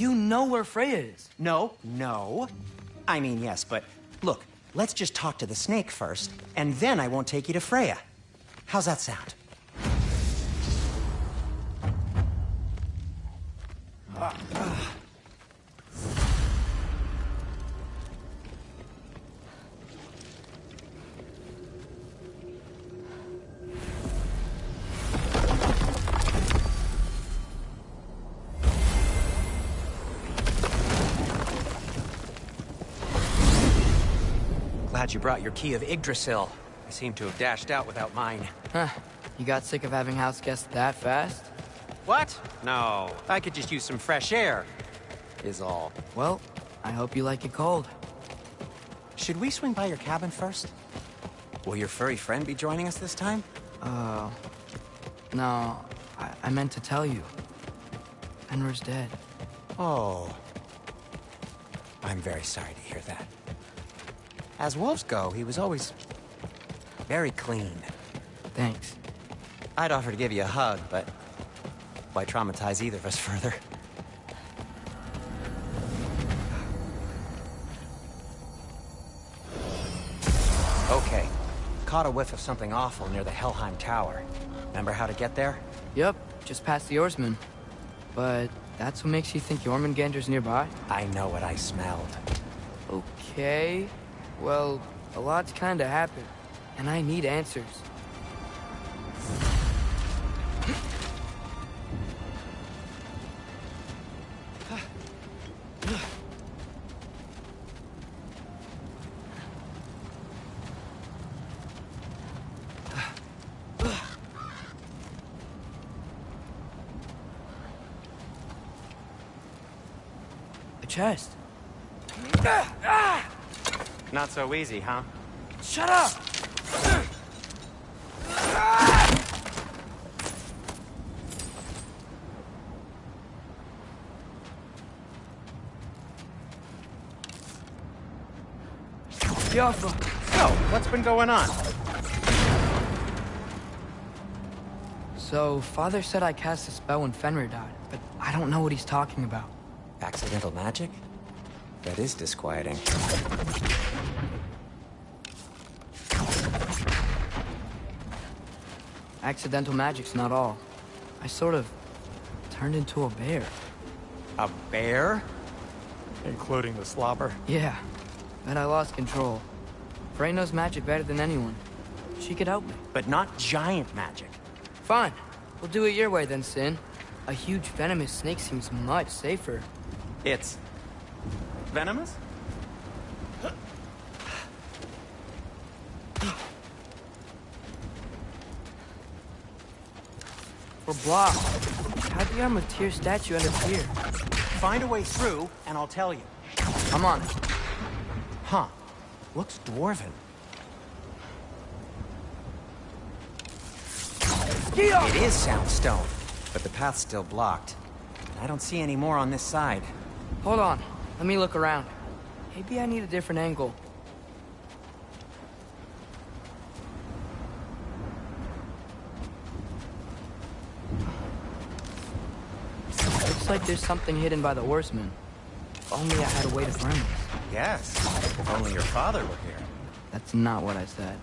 You know where Freya is. No. I mean, yes, but look, let's just talk to the snake first, and then I won't take you to Freya. How's that sound? Glad you brought your key of Yggdrasil. I seem to have dashed out without mine. Huh. You got sick of having house guests that fast? What? No, I could just use some fresh air, is all. Well, I hope you like it cold. Should we swing by your cabin first? Will your furry friend be joining us this time? No. I meant to tell you. Fenrir's dead. Oh. I'm very sorry to hear that. As wolves go, he was always very clean. Thanks. I'd offer to give you a hug, but why traumatize either of us further? Okay. Caught a whiff of something awful near the Helheim Tower. Remember how to get there? Yep, just past the oarsman. But that's what makes you think Jormungandr's nearby? I know what I smelled. Okay. Well, a lot's kinda happened, and I need answers. A chest. Not so easy, huh? Shut up! Jaffa. So, what's been going on? So, Father said I cast a spell when Fenrir died, but I don't know what he's talking about. Accidental magic? That is disquieting. Accidental magic's not all. I sort of turned into a bear. A bear? Including the slobber. Yeah, but I lost control. Frey knows magic better than anyone. She could help me. But not giant magic. Fine. We'll do it your way then, Sin. A huge venomous snake seems much safer. It's venomous? We're blocked. How'd the arm of Tyr's statue end up here? Find a way through, and I'll tell you. I'm on it. Huh. Looks dwarven. It is soundstone, but the path's still blocked. I don't see any more on this side. Hold on. Let me look around. Maybe I need a different angle. Looks like there's something hidden by the horseman. If only I had a way to find this. Yes, if only your father were here. That's not what I said.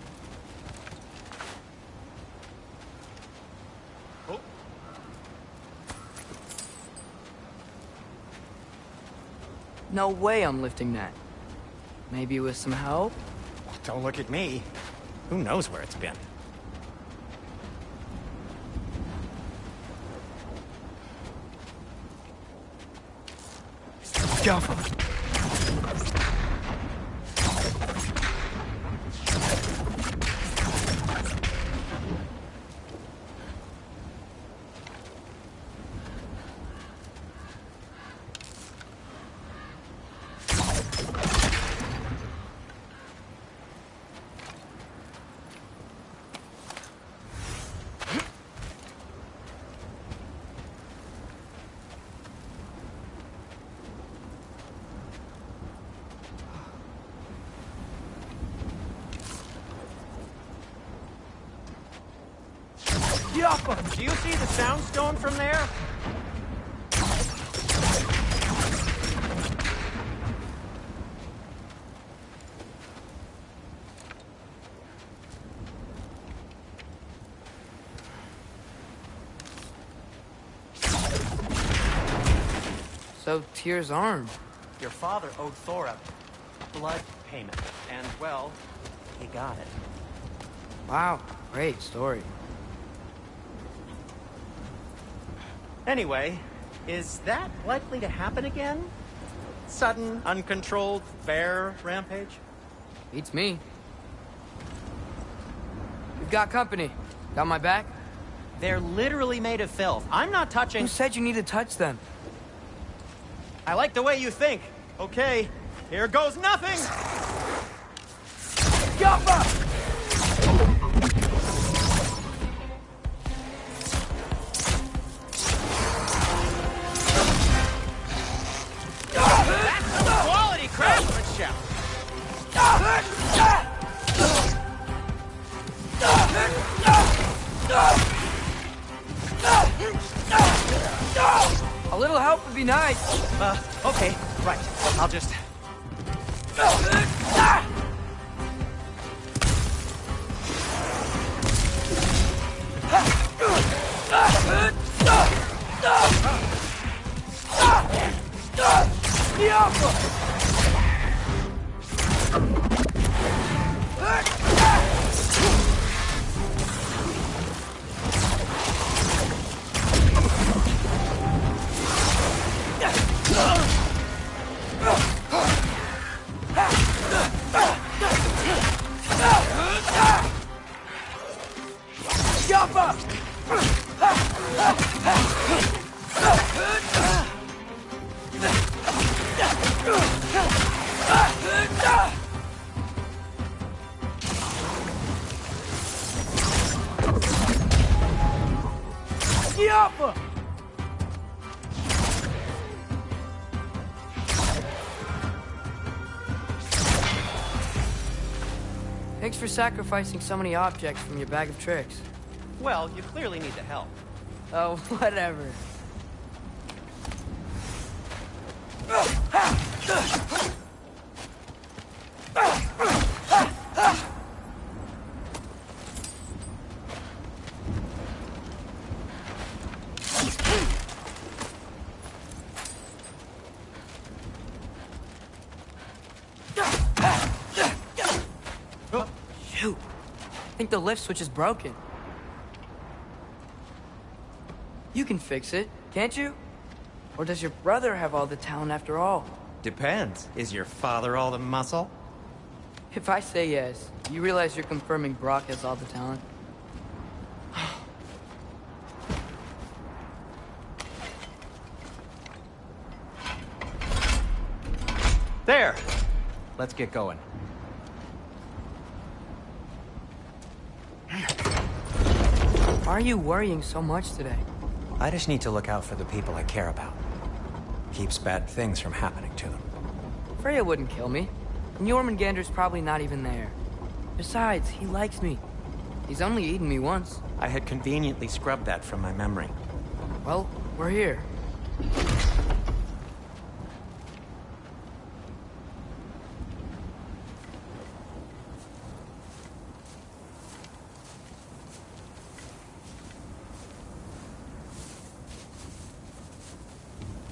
No way I'm lifting that. Maybe with some help? Don't look at me. Who knows where it's been? Jaffa. Do you see the soundstone from there? So, Tyr's arm. Your father owed Thor a blood payment, and, well, he got it. Wow, great story. Anyway, is that likely to happen again? Sudden, uncontrolled bear rampage? Beats me. We've got company. Got my back? They're literally made of filth. I'm not touching... Who said you need to touch them? I like the way you think. Okay, here goes nothing! Yappa! That's quality craftsmanship! A little help would be nice. Okay, right. I'll just... Thanks for sacrificing so many objects from your bag of tricks. Well, you clearly need the help. Oh, whatever. Shoot. I think the lift switch is broken. You can fix it, can't you? Or does your brother have all the talent after all? Depends. Is your father all the muscle? If I say yes, you realize you're confirming Brock has all the talent? There! Let's get going. Why are you worrying so much today? I just need to look out for the people I care about. Keeps bad things from happening to them. Freya wouldn't kill me. And Jormungandr's probably not even there. Besides, he likes me. He's only eaten me once. I had conveniently scrubbed that from my memory. Well, we're here.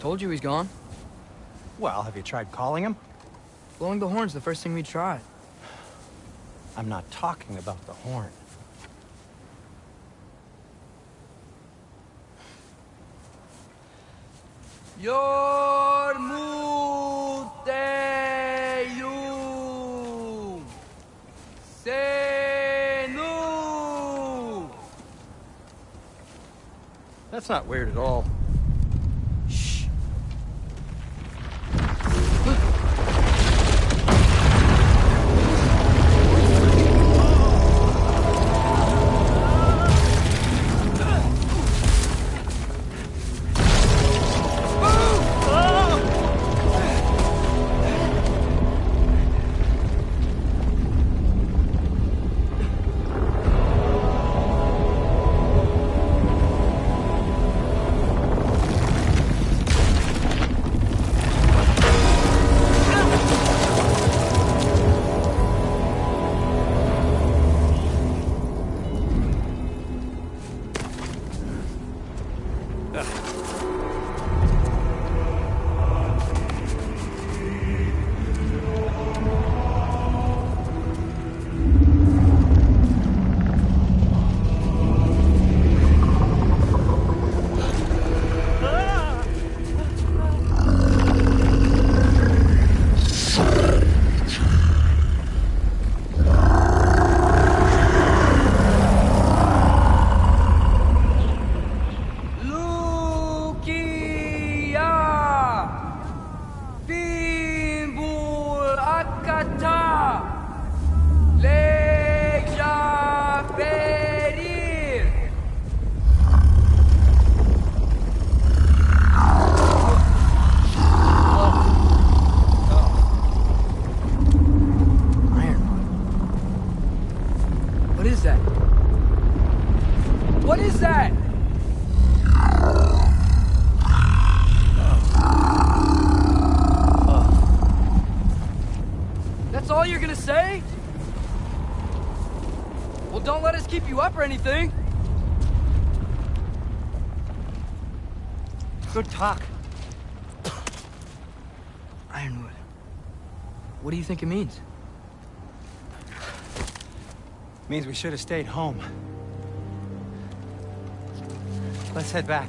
Told you he's gone. Well, have you tried calling him? Blowing the horn's the first thing we tried. I'm not talking about the horn. Yormuteyum Senu. That's not weird at all. Ata! Leja perir! What is that? What is that? That's all you're gonna say? Well, don't let us keep you up or anything. Good talk. Ironwood. What do you think it means? Means we should have stayed home. Let's head back.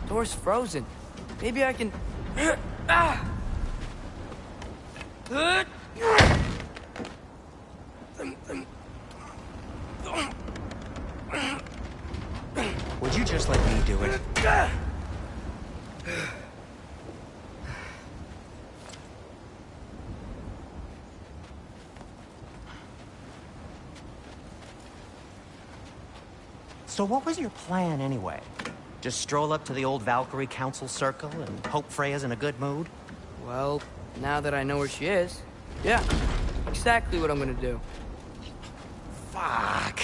Door's frozen. Maybe I can... Ah! Would you just let me do it? So what was your plan anyway? Just stroll up to the old Valkyrie Council Circle and hope Freya's in a good mood? Well, now that I know where she is, yeah, exactly what I'm gonna do. Fuck.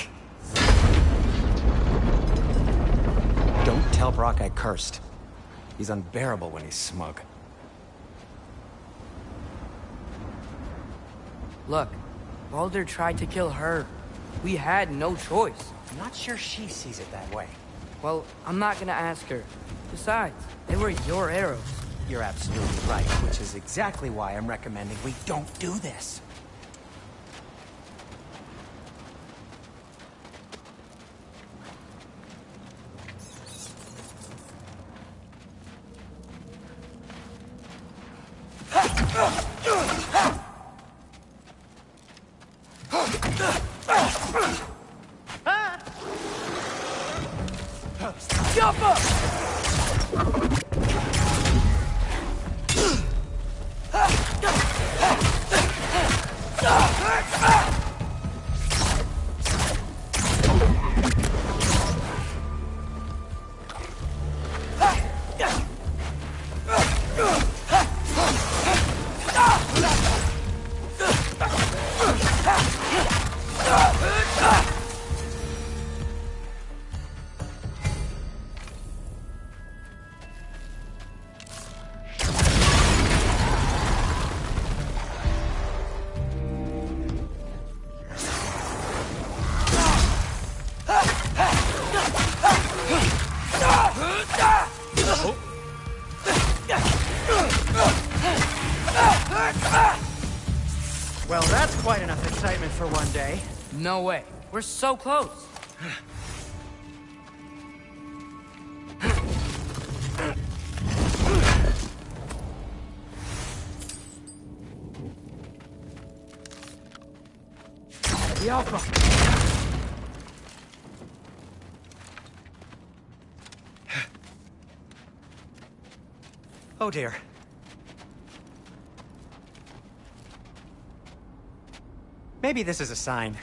Don't tell Brock I cursed. He's unbearable when he's smug. Look, Baldur tried to kill her. We had no choice. I'm not sure she sees it that way. Well, I'm not gonna ask her. Besides, they were your arrows. You're absolutely right, which is exactly why I'm recommending we don't do this. Jump up! Well, that's quite enough excitement for one day. No way. We're so close. The Alpha. Oh dear. Maybe this is a sign.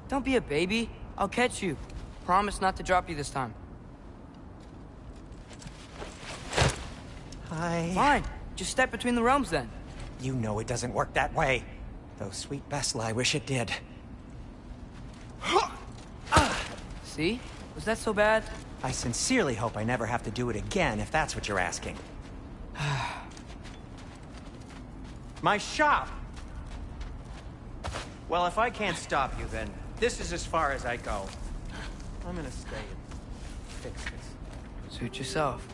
Don't be a baby. I'll catch you. Promise not to drop you this time. Fine. Just step between the realms then. You know it doesn't work that way. Though sweet Bessel, I wish it did. See? Was that so bad? I sincerely hope I never have to do it again, if that's what you're asking. My shop! Well, if I can't stop you, then this is as far as I go. I'm gonna stay and fix this. Suit yourself.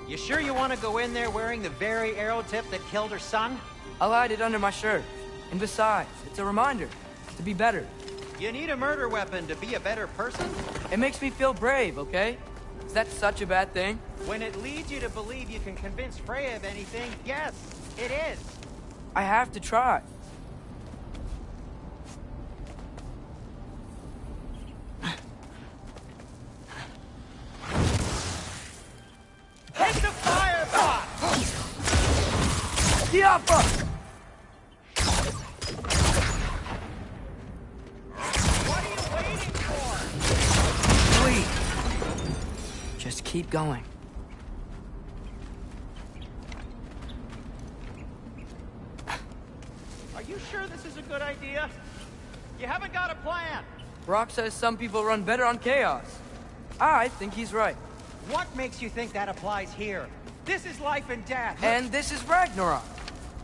You sure you want to go in there wearing the very arrow tip that killed her son? I'll hide it under my shirt. And besides, it's a reminder to be better. You need a murder weapon to be a better person? It makes me feel brave, okay? Is that such a bad thing? When it leads you to believe you can convince Freya of anything, yes, it is. I have to try. Take the fire box! Diapa! What are you waiting for? Please. Just keep going. Are you sure this is a good idea? You haven't got a plan. Brock says some people run better on chaos. I think he's right. What makes you think that applies here? This is life and death. And this is Ragnarok.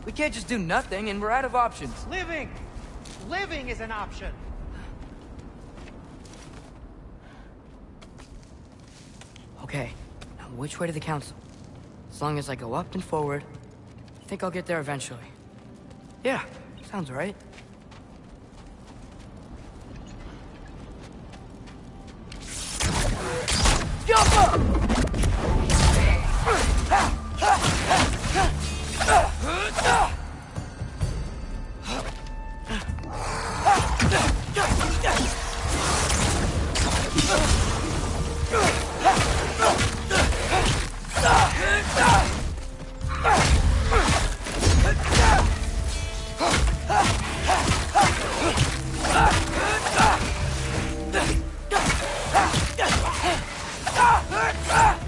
We can't just do nothing, and we're out of options. Living! Living is an option. Okay, now which way to the council? As long as I go up and forward, I think I'll get there eventually. Yeah, sounds right. Jump up!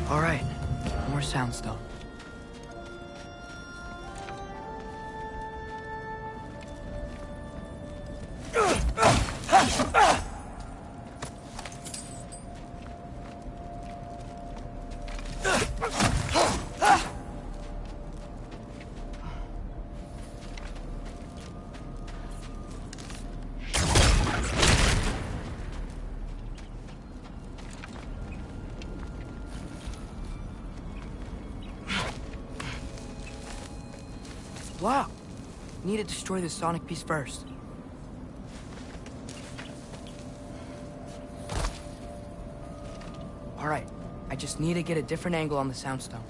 All right, more soundstone. Wow. Need to destroy the sonic piece first. Alright, I just need to get a different angle on the soundstone.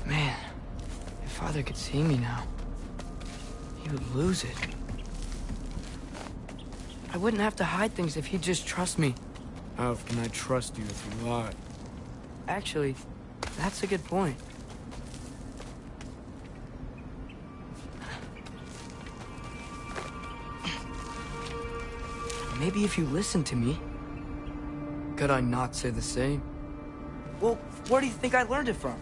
Man, if Father could see me now, he would lose it. I wouldn't have to hide things if he'd just trust me. How can I trust you if you lie? Actually, that's a good point. Maybe if you listened to me. Could I not say the same? Well, where do you think I learned it from?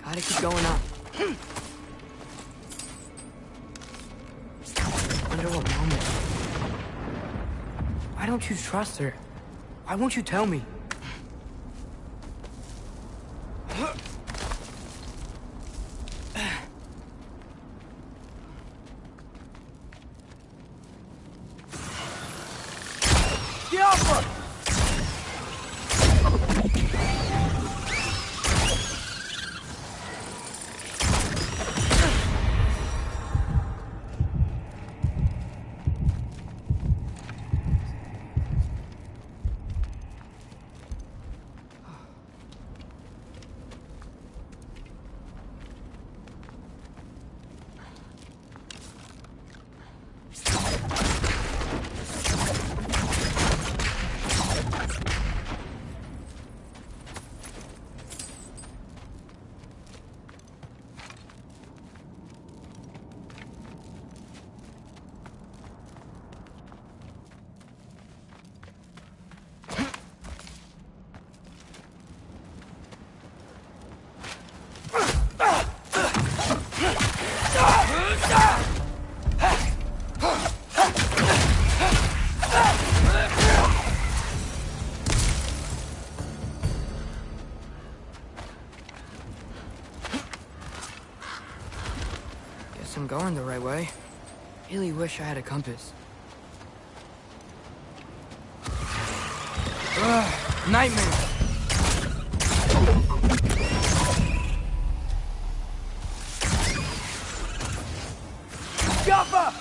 Gotta keep going up. Wonder what Mom is. Why don't you trust her? Why won't you tell me? I'm going the right way. Really wish I had a compass. Ugh, nightmare! Jumper!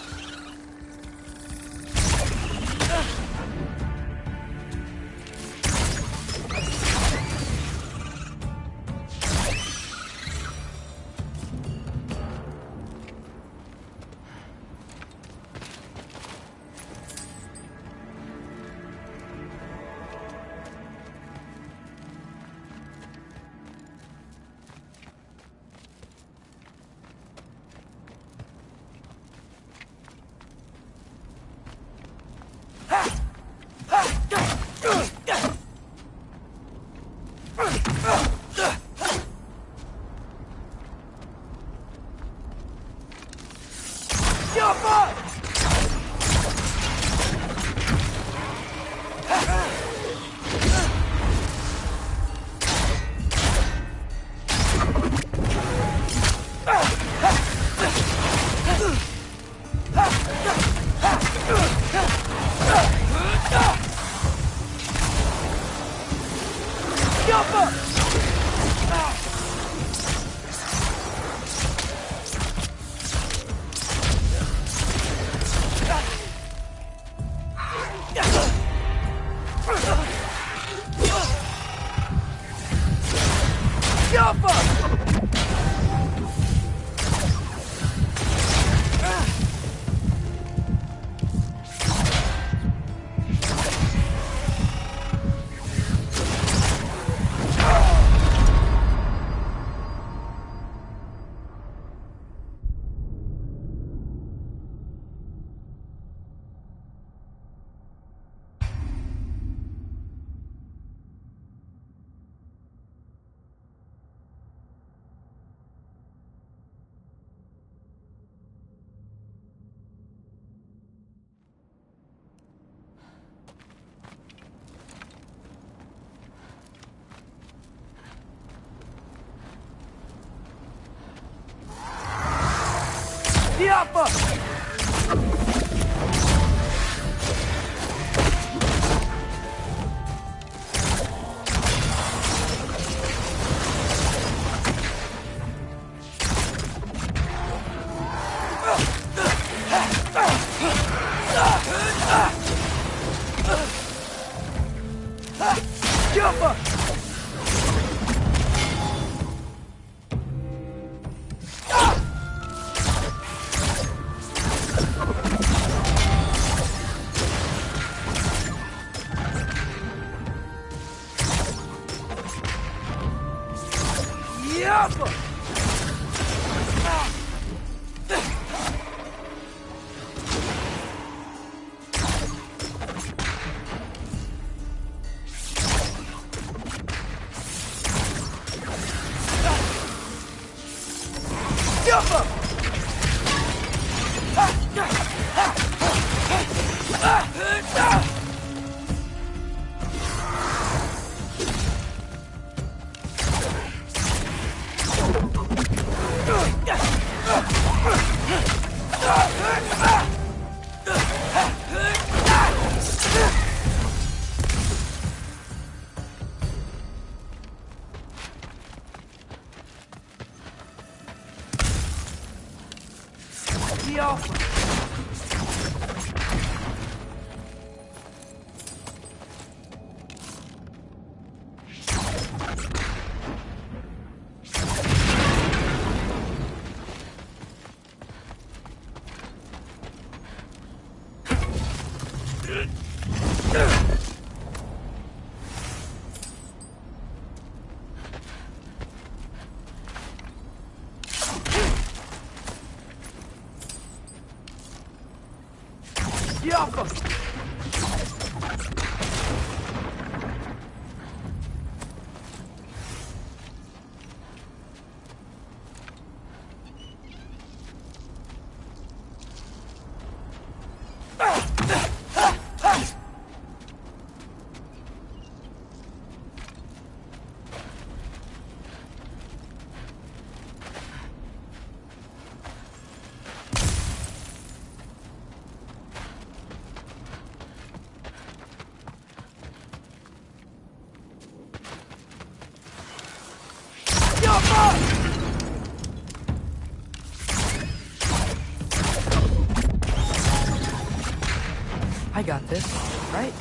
I got this, right?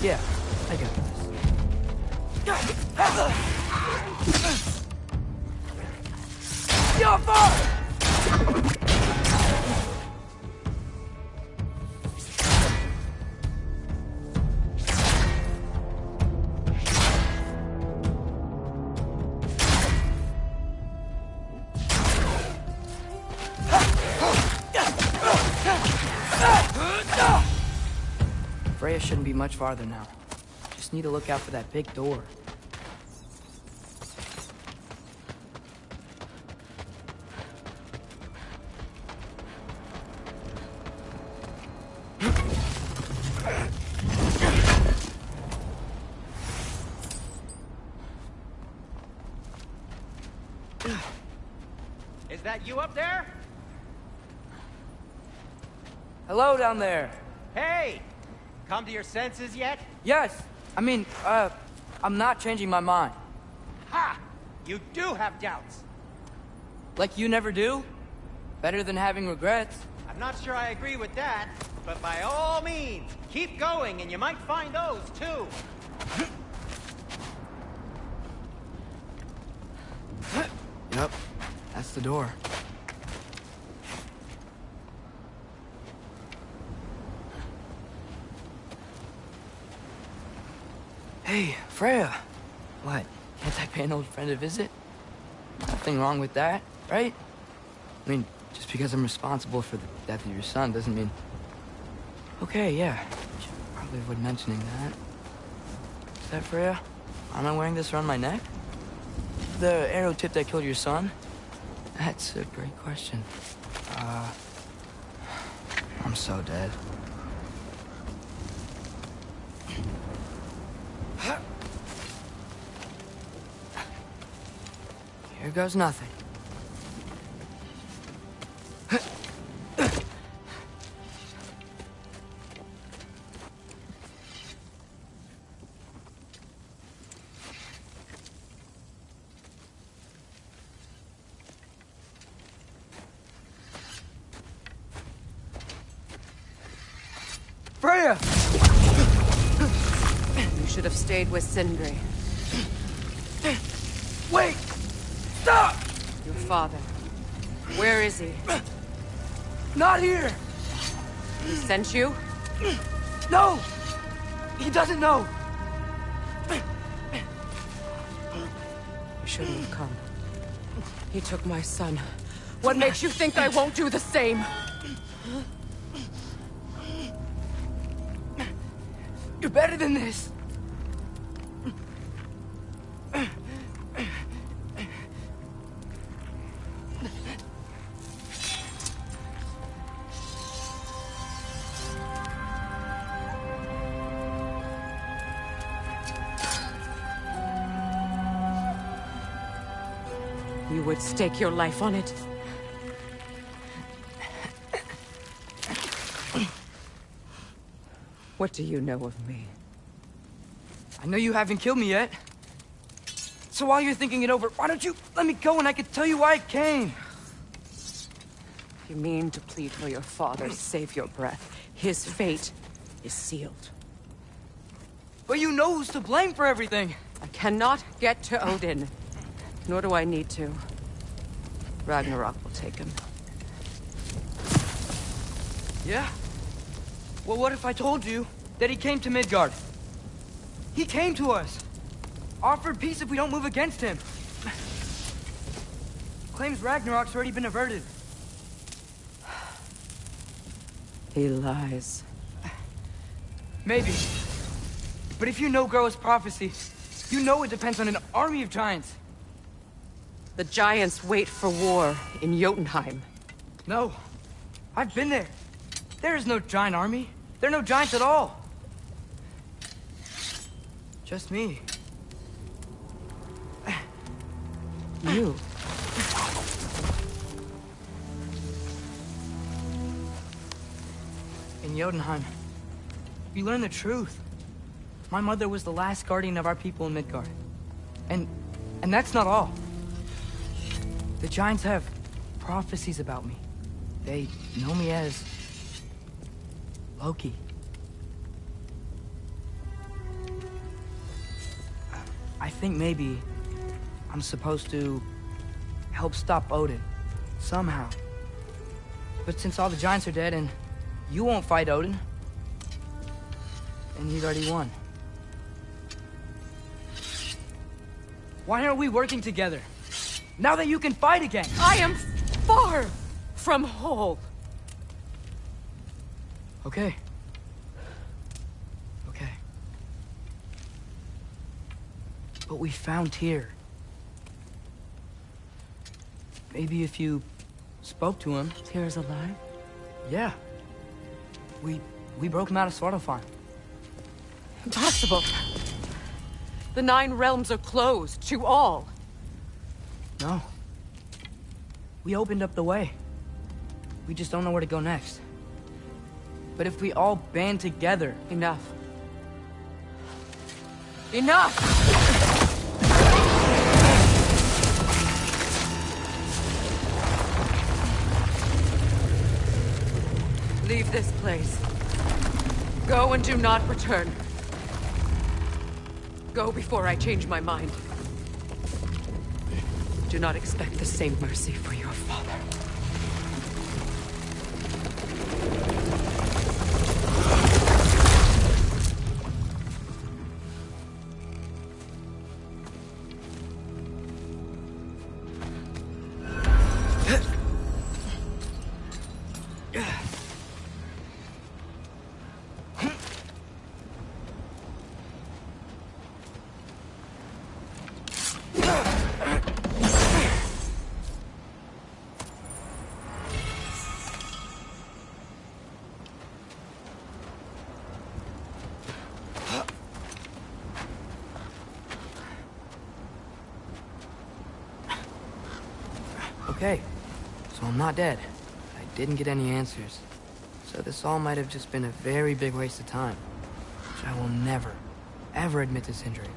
Yeah, I got this. Freya shouldn't be much farther now. Just need to look out for that big door. Is that you up there? Hello down there. Hey! Come to your senses yet? Yes, I'm not changing my mind. Ha! You do have doubts. Like you never do? Better than having regrets. I'm not sure I agree with that, but by all means, keep going and you might find those too. Yep, that's the door. Hey, Freya. What? Can't I pay an old friend a visit? Nothing wrong with that, right? I mean, just because I'm responsible for the death of your son doesn't mean... Okay, yeah. Should probably avoid mentioning that. Is that Freya? Am I wearing this around my neck? The arrow tip that killed your son? That's a great question. I'm so dead. Here goes nothing. Freya! You should have stayed with Sindri. Wait! Stop! Your father. Where is he? Not here! He sent you? No! He doesn't know! You shouldn't have come. He took my son. What makes you think I won't do the same? You're better than this! You would stake your life on it? What do you know of me? I know you haven't killed me yet. So while you're thinking it over, why don't you let me go and I can tell you why I came? You mean to plead for your father, save your breath. His fate is sealed. But you know who's to blame for everything. I cannot get to Odin. Nor do I need to. Ragnarok will take him. Yeah? Well, what if I told you that he came to Midgard? He came to us. Offered peace if we don't move against him. Claims Ragnarok's already been averted. He lies. Maybe. But if you know Groa's prophecy, you know it depends on an army of giants. The giants wait for war in Jotunheim. No. I've been there. There is no giant army. There are no giants at all. Just me. You? In Jotunheim, we learn the truth. My mother was the last guardian of our people in Midgard. And that's not all. The giants have prophecies about me. They know me as Loki. I think maybe I'm supposed to help stop Odin, somehow. But since all the giants are dead and you won't fight Odin, and he's already won. Why aren't we working together? Now that you can fight again! I am far from whole. Okay. Okay. But we found Tyr. Maybe if you spoke to him... Tyr's alive? Yeah. We broke him out of Svartalfheim. Impossible. The 9 realms are closed to all. No. We opened up the way. We just don't know where to go next. But if we all band together... Enough. Enough! Leave this place. Go and do not return. Go before I change my mind. Do not expect the same mercy for your father. Okay, so I'm not dead. I didn't get any answers. So this all might have just been a very big waste of time. Which I will never, ever admit to Sindri.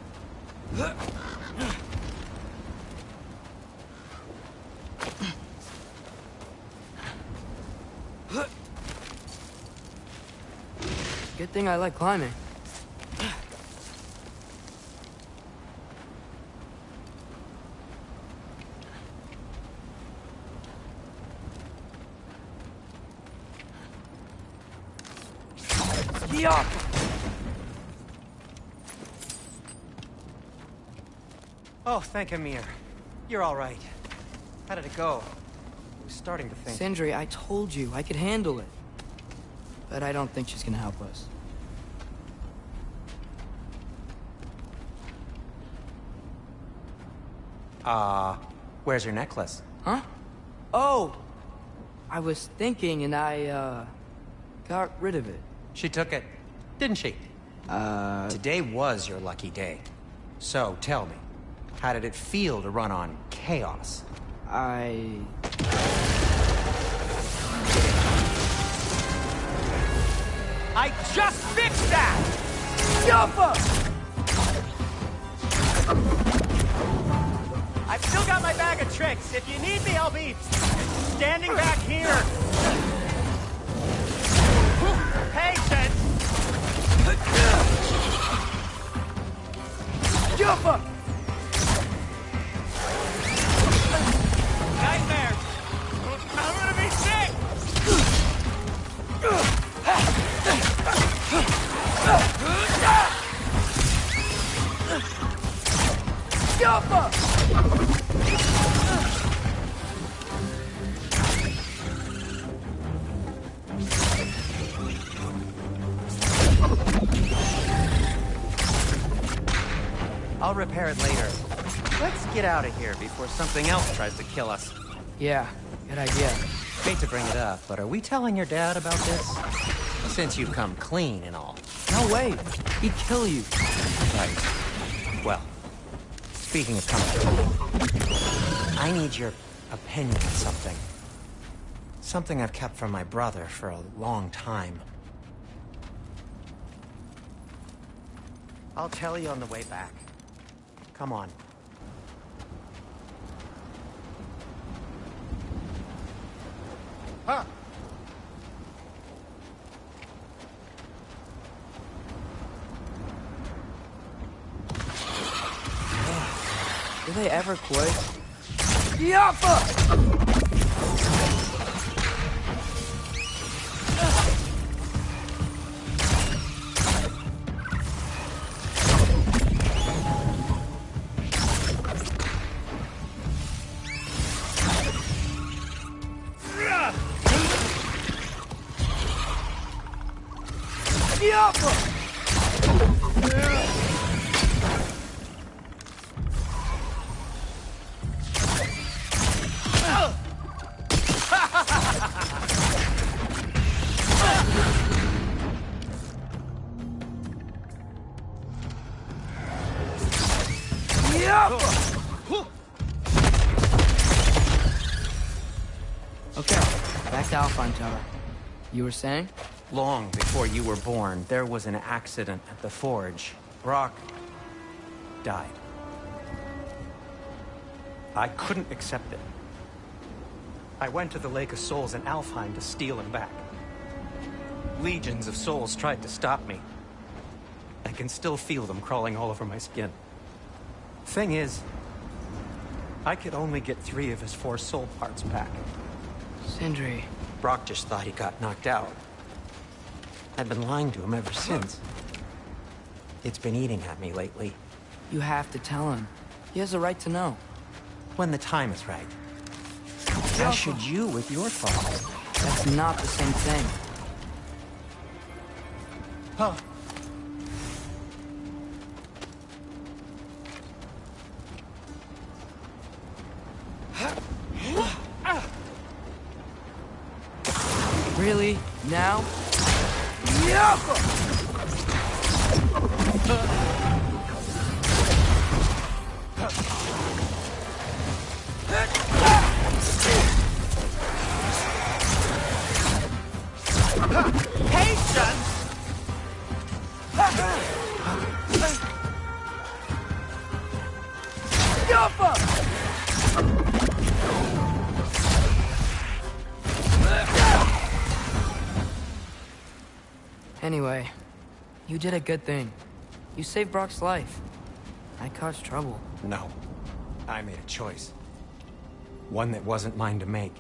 Good thing I like climbing. Yup! Oh, thank Amir. You're all right. How did it go? I was starting to think... Sindri, I told you I could handle it. But I don't think she's gonna help us. Where's your necklace? Huh? Oh! I was thinking and I, got rid of it. She took it, didn't she? Today was your lucky day. So, tell me, how did it feel to run on chaos? I just fixed that! Jumper! I've still got my bag of tricks. If you need me, I'll be standing back here. Patience! Jumper! Nightmares! I'm gonna be sick! Jumper! I'll repair it later. Let's get out of here before something else tries to kill us. Yeah, good idea. Hate to bring it up, but are we telling your dad about this? Since you've come clean and all. No way! He'd kill you. Right. Well, speaking of coming clean, I need your opinion on something. Something I've kept from my brother for a long time. I'll tell you on the way back. Come on. Huh? Do they ever quit? Yappa! Okay, back to Alfheim Tower. You were saying? Long before you were born, there was an accident at the forge. Brock died. I couldn't accept it. I went to the Lake of Souls in Alfheim to steal him back. Legions of souls tried to stop me. I can still feel them crawling all over my skin. Thing is, I could only get 3 of his 4 soul parts back. Sindri. Brock just thought he got knocked out. I've been lying to him ever since. It's been eating at me lately. You have to tell him. He has a right to know. When the time is right. As should you with your father. That's not the same thing. Huh. Really? Now? Anyway, you did a good thing. You saved Brock's life. I caused trouble. No. I made a choice. One that wasn't mine to make.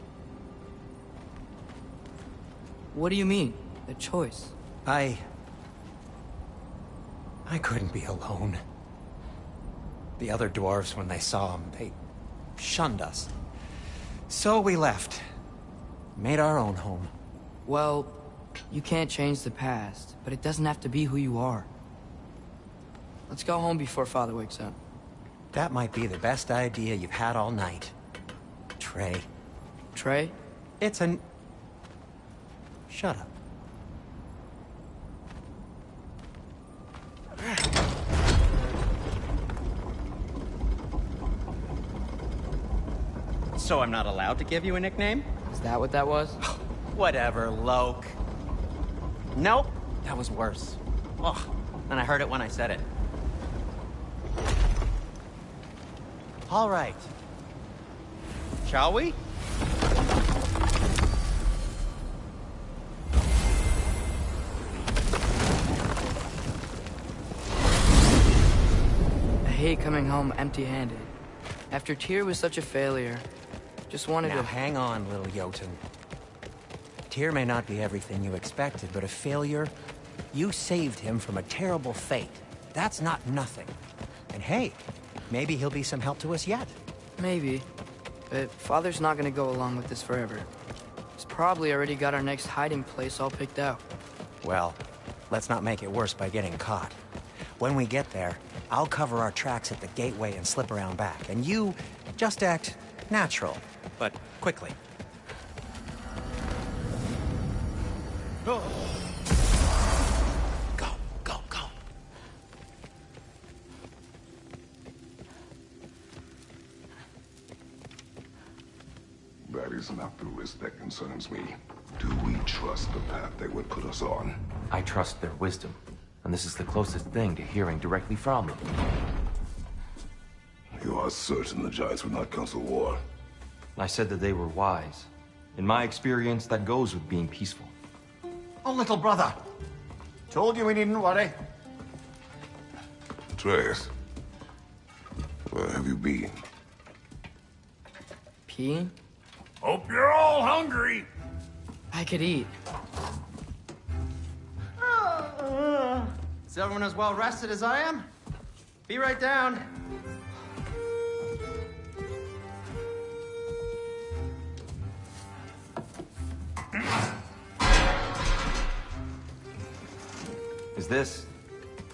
What do you mean? A choice? I couldn't be alone. The other dwarves, when they saw him, they shunned us. So we left. Made our own home. Well, you can't change the past, but it doesn't have to be who you are. Let's go home before Father wakes up. That might be the best idea you've had all night. Trey. Trey? It's an... Shut up. So I'm not allowed to give you a nickname? Is that what that was? Whatever, Loke. Nope, that was worse. Ugh, and I heard it when I said it. All right. Shall we? I hate coming home empty-handed. After Tyr was such a failure, just wanted Now to... hang on, little Jotun. Tyr may not be everything you expected, but a failure? You saved him from a terrible fate. That's not nothing. And hey, maybe he'll be some help to us yet. Maybe. But Father's not gonna go along with this forever. He's probably already got our next hiding place all picked out. Well, let's not make it worse by getting caught. When we get there, I'll cover our tracks at the gateway and slip around back. And you just act natural, but quickly. Go, go, go. That is not the risk that concerns me. Do we trust the path they would put us on? I trust their wisdom, and this is the closest thing to hearing directly from them. You are certain the Giants would not counsel war? I said that they were wise. In my experience, that goes with being peaceful. Oh, little brother. Told you we needn't worry. Atreus, where have you been? Peeing? Hope you're all hungry. I could eat. Is everyone as well rested as I am? Be right down. Is this...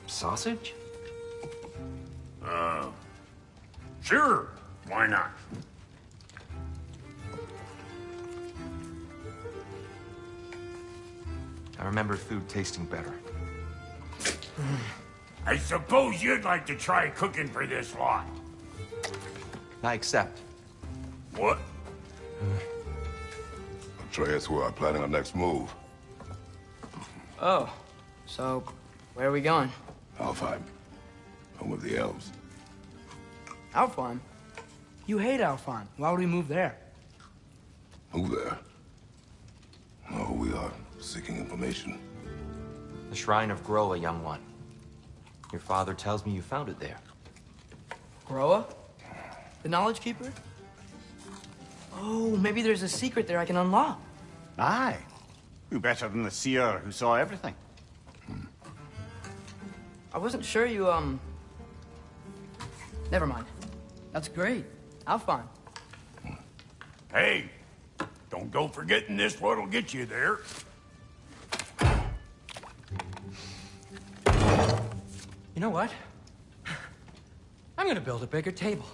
sausage? Sure. Why not? I remember food tasting better. I suppose you'd like to try cooking for this lot. I accept. What? Atreus, we are planning our next move. Oh, so where are we going? Alfheim, home of the elves. Alfheim? You hate Alfheim. Why would we move there? Move there? No, we are seeking information. The Shrine of Groa, young one. Your father tells me you found it there. Groa? The Knowledge Keeper? Oh, maybe there's a secret there I can unlock. Aye. Who better than the seer who saw everything? I wasn't sure you, Never mind. That's great. Alfheim. Hey, don't go forgetting this what'll get you there. You know what? I'm gonna build a bigger table.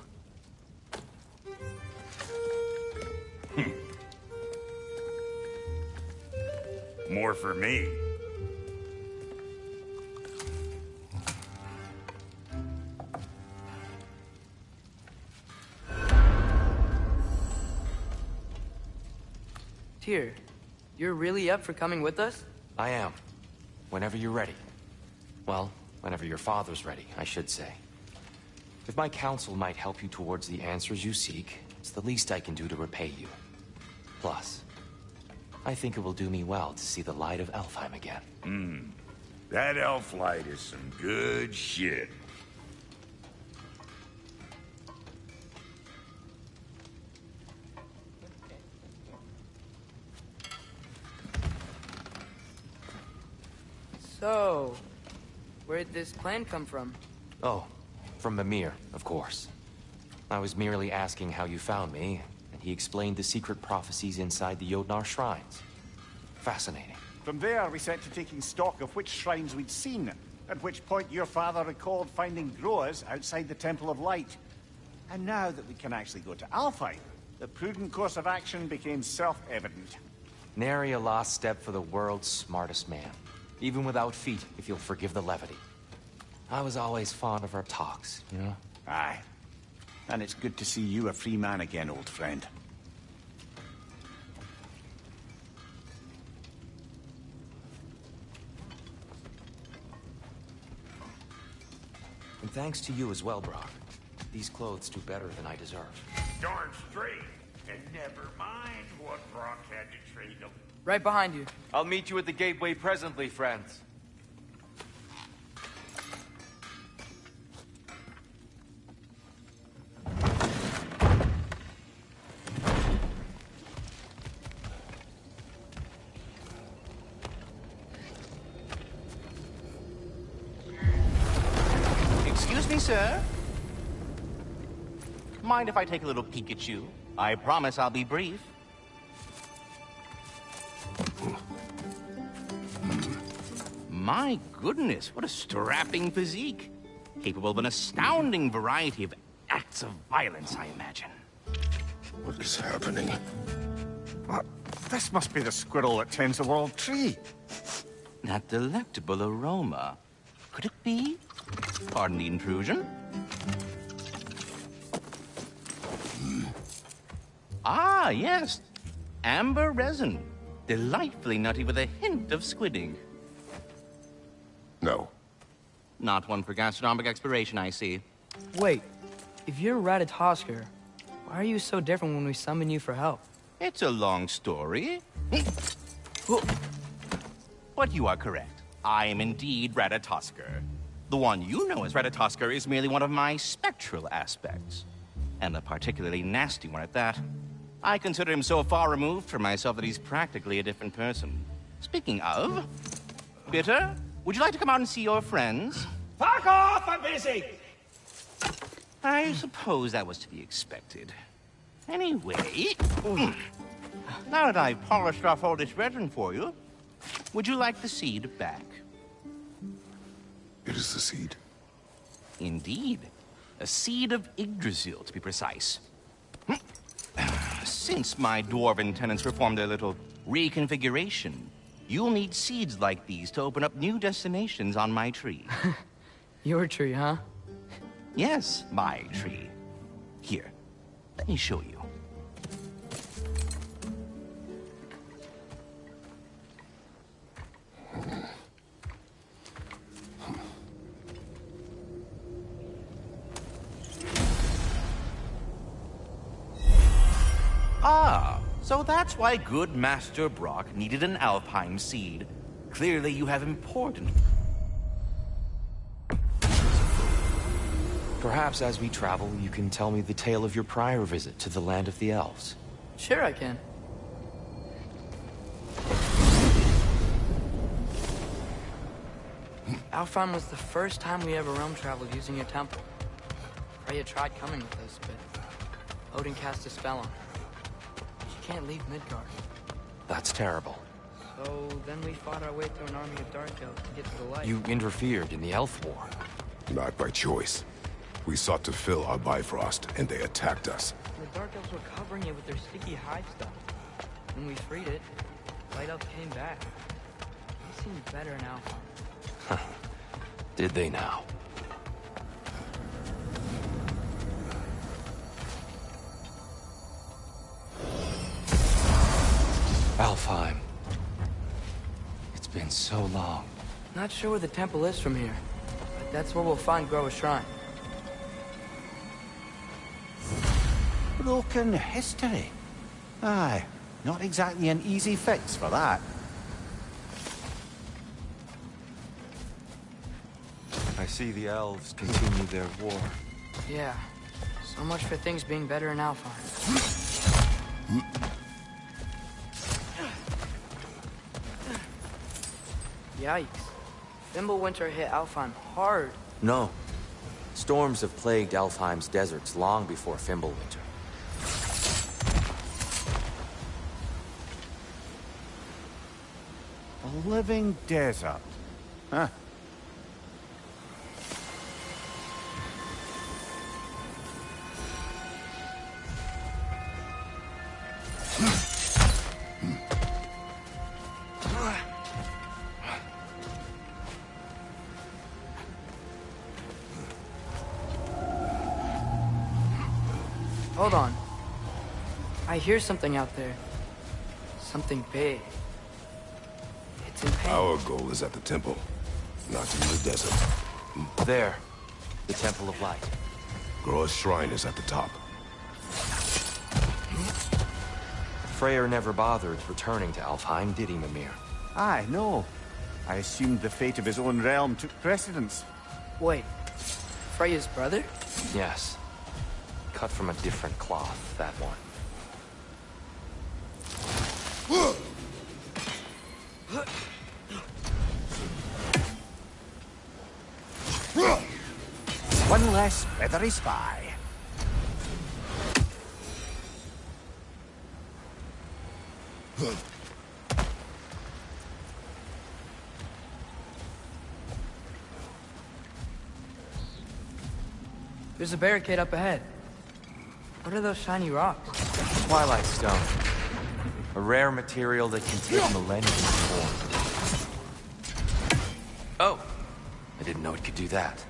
More for me. Tyr, you're really up for coming with us? I am. Whenever you're ready. Well, whenever your father's ready, I should say. If my counsel might help you towards the answers you seek, it's the least I can do to repay you. Plus, I think it will do me well to see the light of Alfheim again. That elf light is some good shit. So, where'd this plan come from? Oh, from Mimir, of course. I was merely asking how you found me, and he explained the secret prophecies inside the Jotnar shrines. Fascinating. From there, we set to taking stock of which shrines we'd seen, at which point your father recalled finding growers outside the Temple of Light. And now that we can actually go to Alfheim, the prudent course of action became self-evident. Nary a lost step for the world's smartest man. Even without feet, if you'll forgive the levity. I was always fond of our talks, you know? Aye. And it's good to see you a free man again, old friend. And thanks to you as well, Brock. These clothes do better than I deserve. Darn straight. And never mind what Brock had to trade them. Right behind you. I'll meet you at the gateway presently, friends. Excuse me, sir? Mind if I take a little peek at you? I promise I'll be brief. My goodness, what a strapping physique. Capable of an astounding variety of acts of violence, I imagine. What is happening? This must be the squirrel that tends the world tree. That delectable aroma. Could it be? Pardon the intrusion. Ah, yes. Amber resin. Delightfully nutty with a hint of squidding. No. Not one for gastronomic exploration, I see. Wait, if you're Ratatoskr, why are you so different when we summon you for help? It's a long story. But you are correct. I am indeed Ratatoskr. The one you know as Ratatoskr is merely one of my spectral aspects. And a particularly nasty one at that. I consider him so far removed from myself that he's practically a different person. Speaking of... Bitter, would you like to come out and see your friends? Fuck off! I'm busy! I suppose that was to be expected. Anyway... Now that I've polished off all this resin for you, would you like the seed back? It is the seed. Indeed. A seed of Yggdrasil, to be precise. Since my dwarven tenants performed their little reconfiguration, you'll need seeds like these to open up new destinations on my tree. Your tree, huh? Yes, my tree. Here, let me show you. Ah, so that's why good Master Brock needed an alfheim seed. Clearly you have important... Perhaps as we travel, you can tell me the tale of your prior visit to the land of the elves. Sure I can. Alfheim was the first time we ever realm traveled using your temple. Freya tried coming with us, but Odin cast a spell on her. She can't leave Midgard. That's terrible. So then we fought our way through an army of dark elves to get to the light. You interfered in the elf war. Not by choice. We sought to fill our Bifrost, and they attacked us. The dark elves were covering it with their sticky hive stuff. When we freed it, light elves came back. They seemed better in Alfheim. Did they now? Alfheim. It's been so long. Not sure where the temple is from here, but that's where we'll find Groa's shrine. Broken history. Aye, not exactly an easy fix for that. I see the elves continue their war. Yeah, so much for things being better in Alfheim. Yikes. Fimbulwinter hit Alfheim hard. No. Storms have plagued Alfheim's deserts long before Fimbulwinter. A living desert. Huh. Hold on. I hear something out there. Something big. It's in pain. Our goal is at the temple, not in the desert. There. The Temple of Light. Groa's shrine is at the top. Freyr never bothered returning to Alfheim, did he, Mimir? Aye, no. I assumed the fate of his own realm took precedence. Wait. Freya's brother? Yes. Cut from a different cloth, that one. One less feathery spy. There's a barricade up ahead. What are those shiny rocks? Twilight Stone. A rare material that can take millennia to form. Oh! I didn't know it could do that.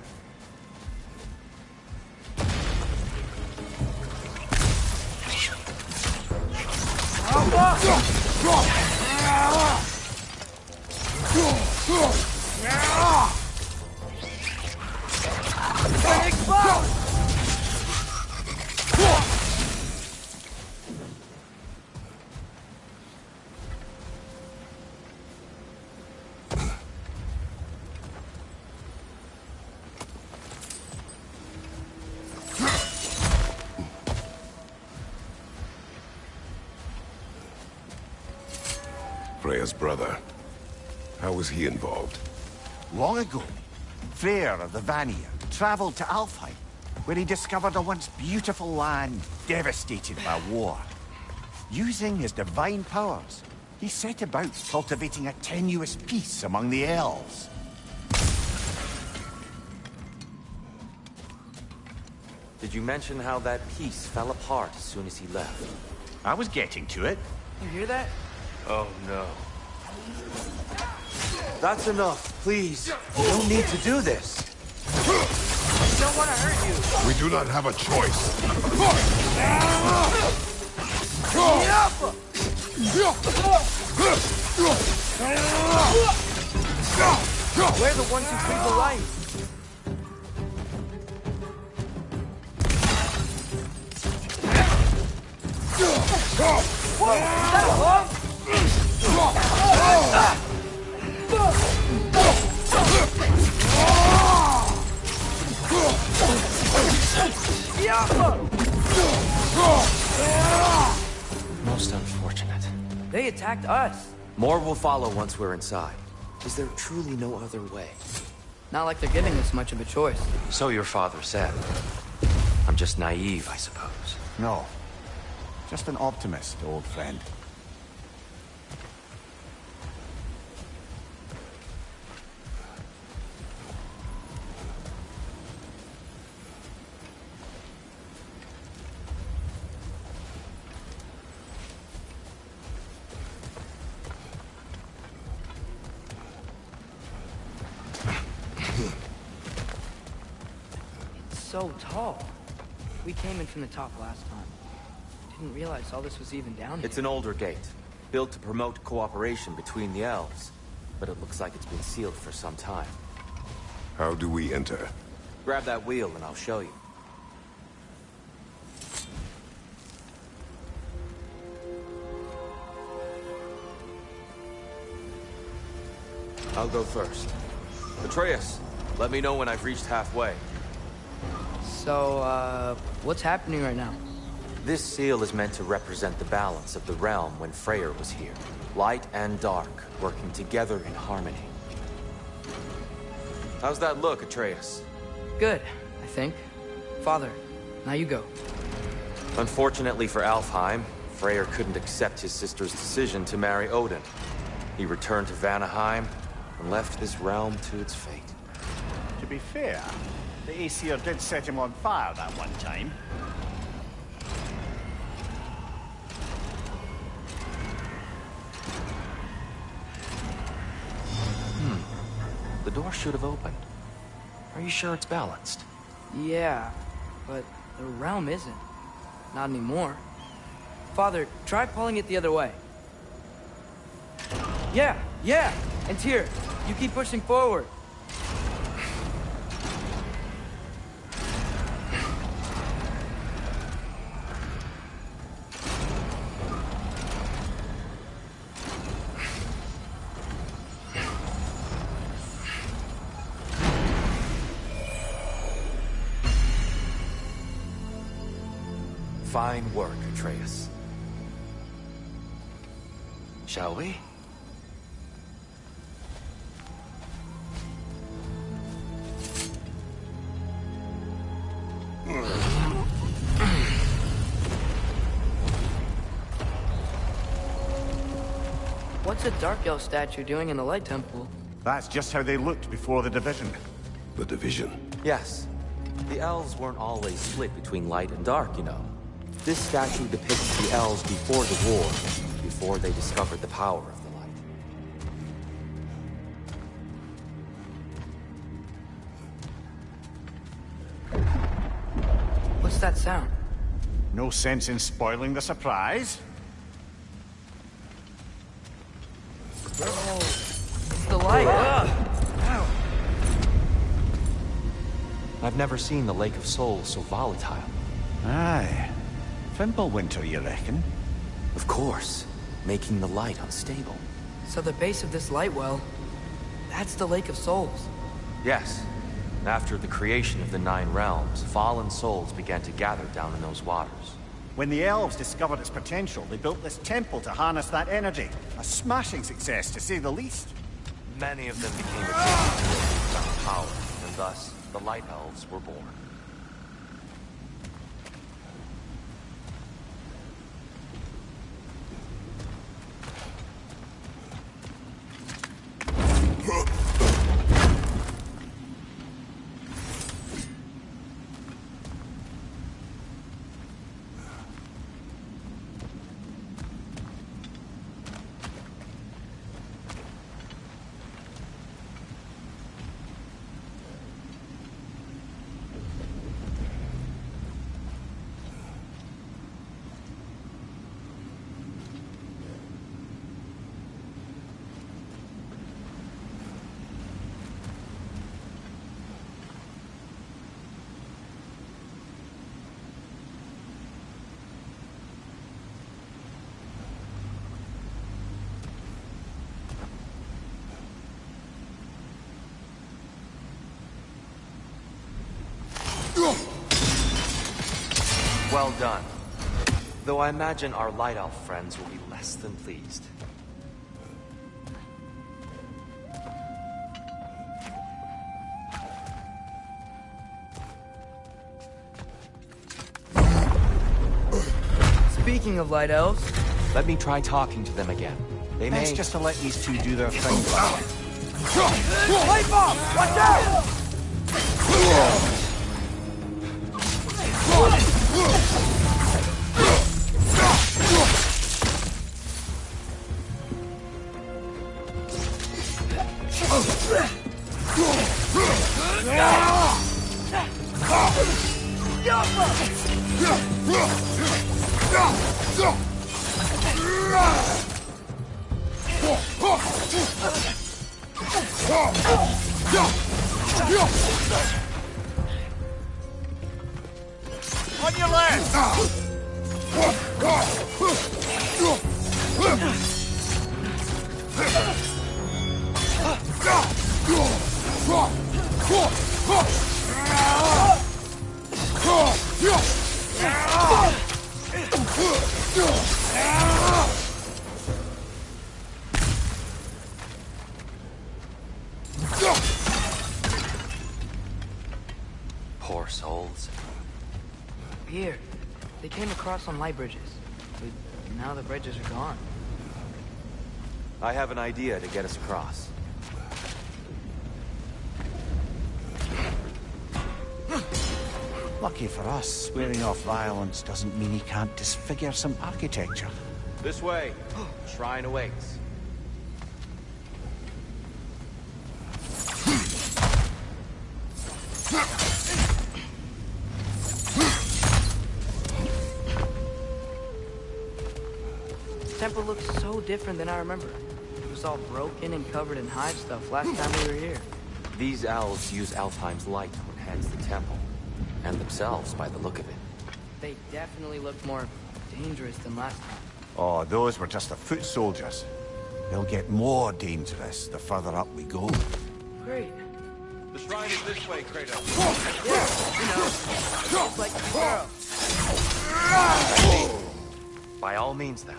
Freya's brother. How was he involved? Long ago, Freyr of the Vanir traveled to Alfheim, where he discovered a once beautiful land devastated by war. Using his divine powers, he set about cultivating a tenuous peace among the elves. Did you mention how that piece fell apart as soon as he left? I was getting to it. You hear that? Oh, no. That's enough, please. You don't need to do this. I don't want to hurt you. We do not have a choice. We're the ones who freed the light. Whoa! Is that a hug? Most unfortunate. They attacked us. More will follow once we're inside. Is there truly no other way? Not like they're giving us much of a choice. So your father said. I'm just naive, I suppose. No. Just an optimist, old friend. So tall. We came in from the top last time. Didn't realize all this was even down here. It's an older gate, built to promote cooperation between the elves. But it looks like it's been sealed for some time. How do we enter? Grab that wheel and I'll show you. I'll go first. Atreus, let me know when I've reached halfway. So, what's happening right now? This seal is meant to represent the balance of the realm when Freyr was here. Light and dark, working together in harmony. How's that look, Atreus? Good, I think. Father, now you go. Unfortunately for Alfheim, Freyr couldn't accept his sister's decision to marry Odin. He returned to Vanaheim and left this realm to its fate. To be fair, the Aesir did set him on fire that one time. The door should have opened. Are you sure it's balanced? Yeah, but the realm isn't. Not anymore. Father, try pulling it the other way. Yeah, and here. You keep pushing forward. Fine work, Atreus. Shall we? What's a Dark Elf statue doing in the Light Temple? That's just how they looked before the division. The division. Yes. The elves weren't always split between light and dark, you know. This statue depicts the elves before the war, before they discovered the power of the light. What's that sound? No sense in spoiling the surprise. Oh, it's the light. Ow. I've never seen the Lake of Souls so volatile. Aye. Winter, you reckon? Of course. Making the light unstable. So the base of this light well, that's the Lake of Souls. Yes. After the creation of the Nine Realms, fallen souls began to gather down in those waters. When the elves discovered its potential, they built this temple to harness that energy. A smashing success, to say the least. Many of them became addicted to its newfound power, and thus, the Light Elves were born. Well done. Though I imagine our Light Elf friends will be less than pleased. Speaking of Light Elves... Let me try talking to them again. They may... Best just to let these two do their thing. Light bomb! Watch out! On your left! Poor souls. Here. They came across on light bridges. But now the bridges are gone. I have an idea to get us across. Lucky for us, swearing off violence doesn't mean he can't disfigure some architecture. This way. Shrine awaits. The temple looks so different than I remember. It was all broken and covered in hive stuff last time we were here. These elves use Alfheim's light to enhance the temple. And themselves, by the look of it. They definitely looked more dangerous than last time. Oh, those were just the foot soldiers. They'll get more dangerous the further up we go. Great. The shrine is this way, Kratos. Yeah, just like the girl. By all means, then.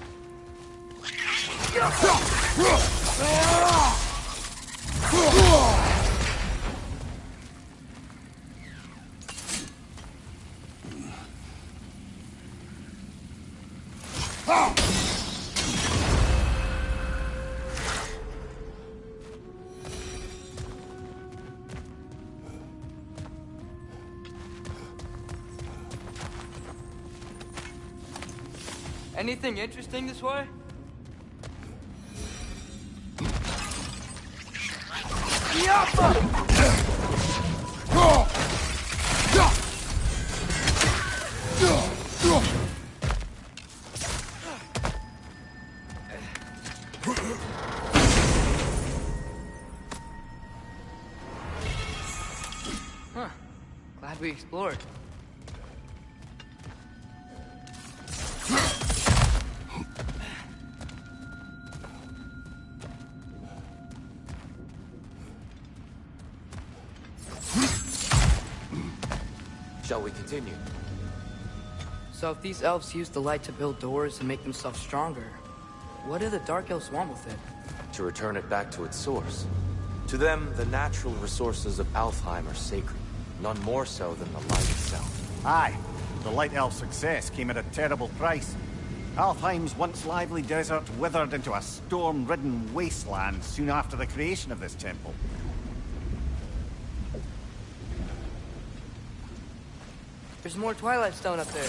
Anything interesting this way? Huh. Glad we explored. Shall we continue? So if these elves use the light to build doors and make themselves stronger, what do the Dark Elves want with it? To return it back to its source. To them, the natural resources of Alfheim are sacred, none more so than the light itself. Aye, the Light Elf success came at a terrible price. Alfheim's once lively desert withered into a storm-ridden wasteland soon after the creation of this temple. There's more Twilight Stone up there.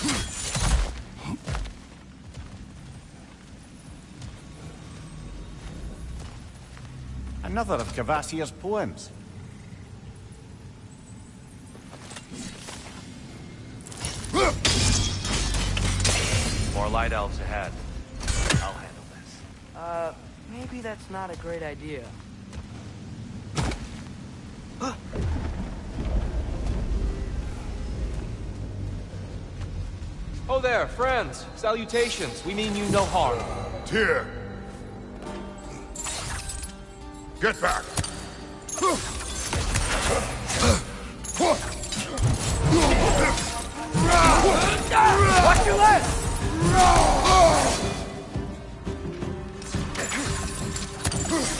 Another of Kvasir's poems. More light elves ahead. I'll handle this. Maybe that's not a great idea. Oh there, friends. Salutations. We mean you no harm. Tyr! Get back!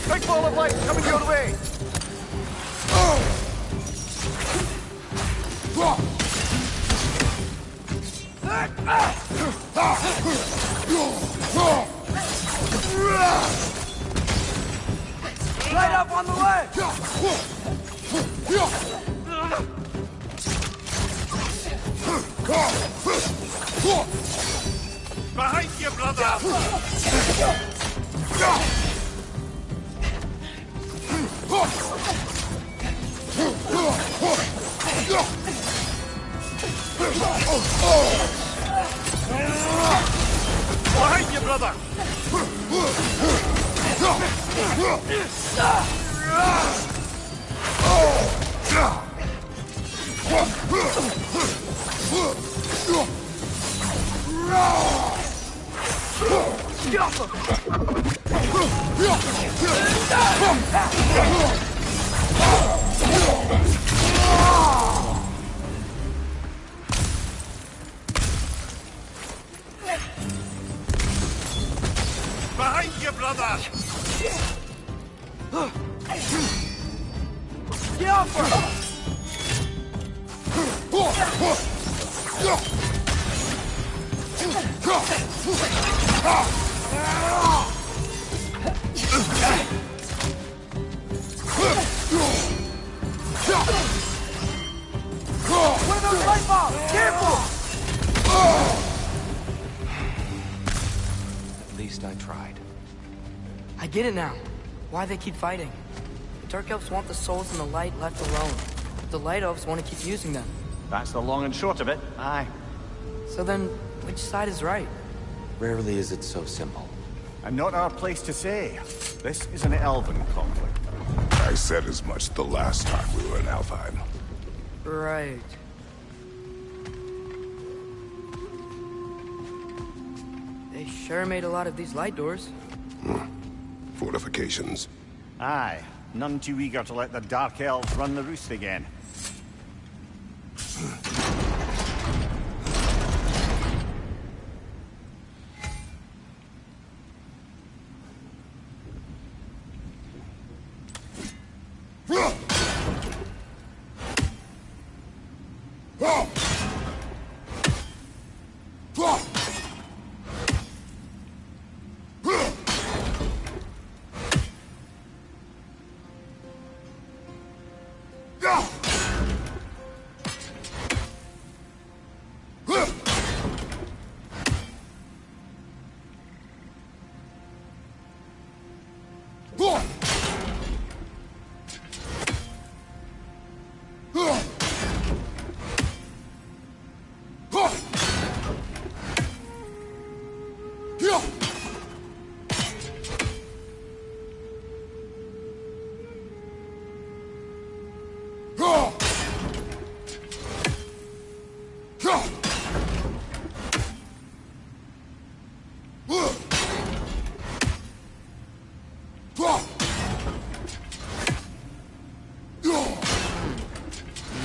Big ball of light coming your way! Light up on the left! Behind you, brother! Behind you, brother! Behind you, brother! Get off her! What are those light bombs? Careful! At least I tried. I get it now. Why they keep fighting. The Dark Elves want the souls in the light left alone. But the Light Elves want to keep using them. That's the long and short of it, aye. So then, which side is right? Rarely is it so simple. And not our place to say. This is an elven conflict. I said as much the last time we were in Alfheim. Right. They sure made a lot of these light doors. Fortifications. Aye. None too eager to let the Dark Elves run the roost again.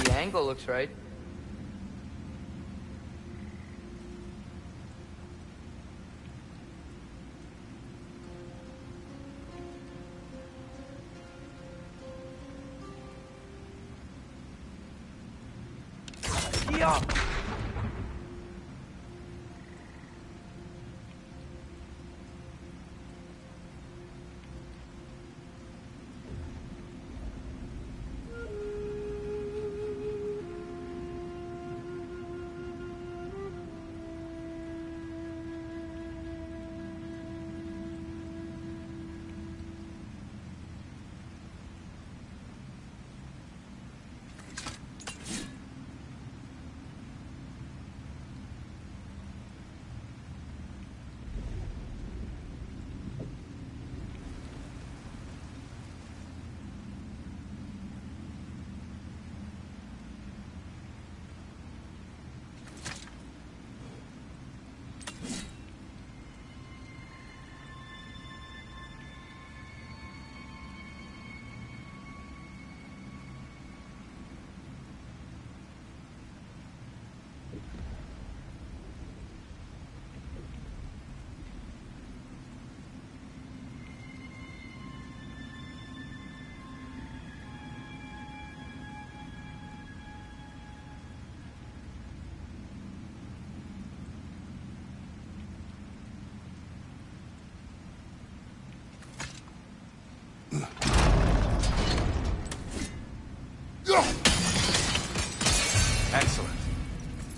The angle looks right. Yeah.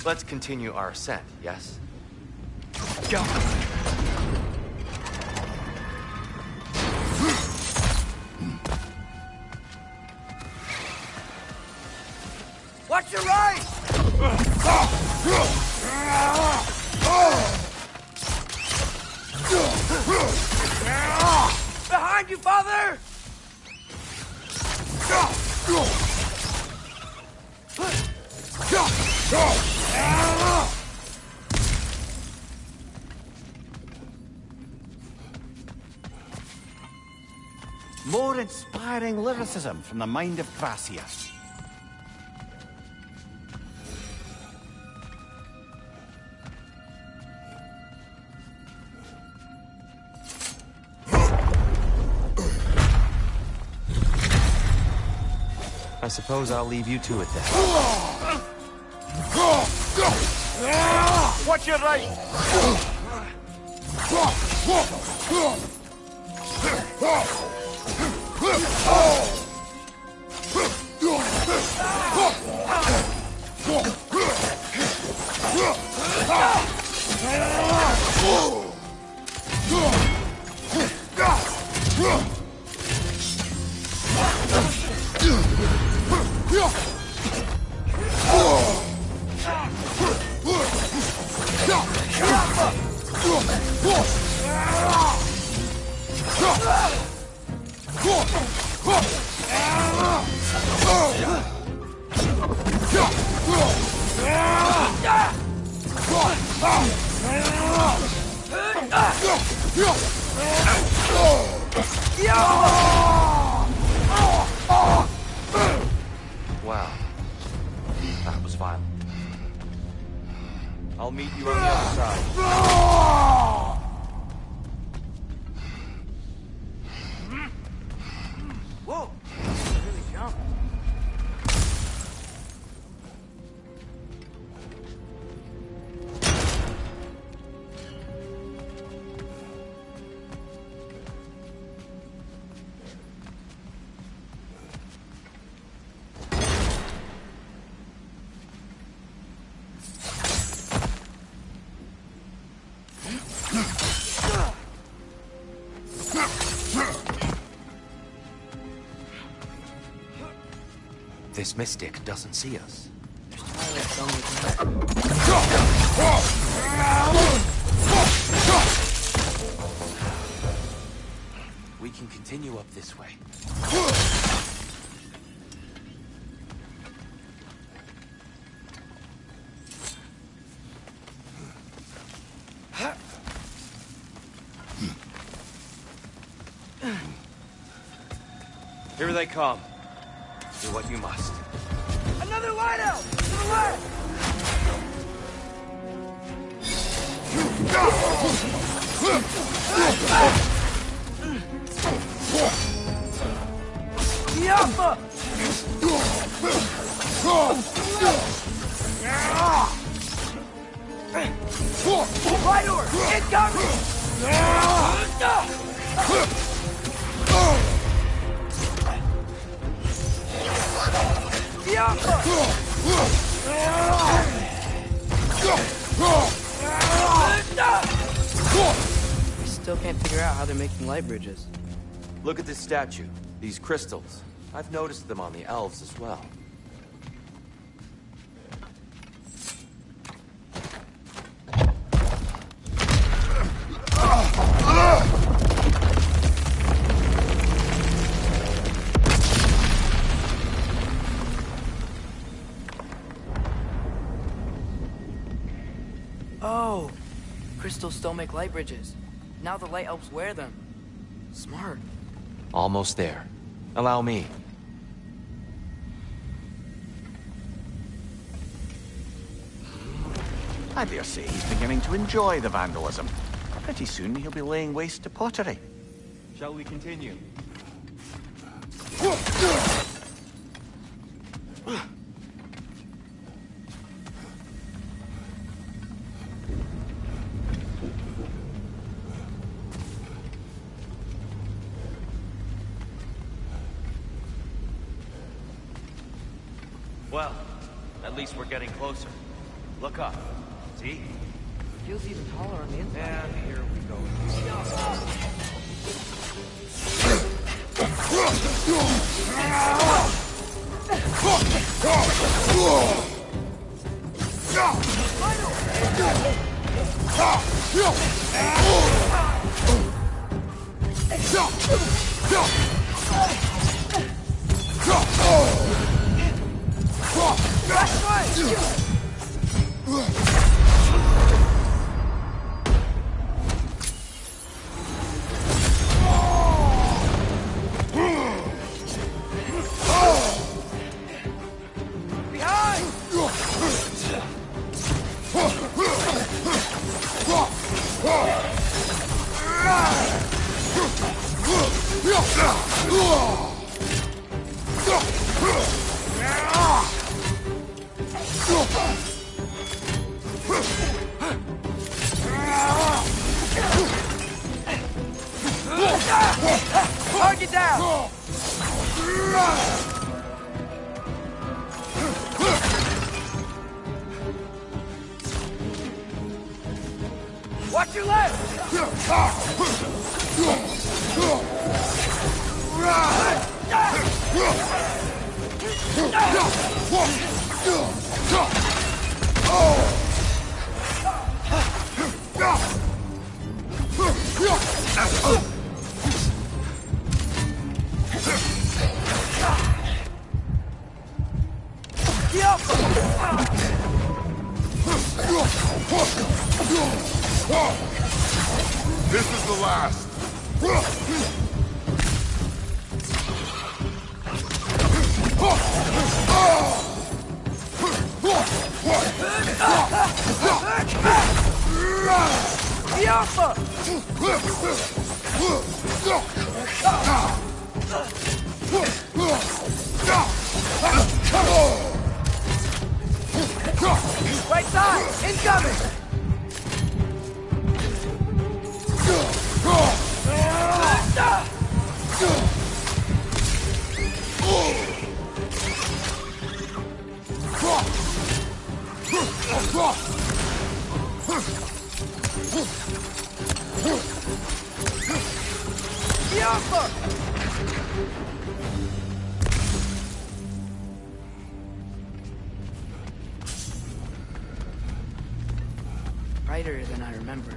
Let's continue our ascent, yes? Go! Watch your right! Behind you, father! More inspiring lyricism from the mind of Gracia. I suppose I'll leave you to it then. Watch your right! Wow. That was violent. I'll meet you on the other side. Whoa! Really jump. This mystic doesn't see us. We can continue up this way. Here they come. Do what you must. Another lighthouse! To the left! Yappa! Right door! Incoming! I still can't figure out how they're making light bridges. Look at this statue. These crystals. I've noticed them on the elves as well. Oh, crystals still make light bridges. Now the light elves wear them. Smart. Almost there. Allow me. I dare say he's beginning to enjoy the vandalism. Pretty soon he'll be laying waste to pottery. Shall we continue? Well, at least we're getting closer. Look up. See? Feels even taller on the inside. And here we go. Target down! Watch your left! This is the last. Right side! Incoming! Brighter than I remember.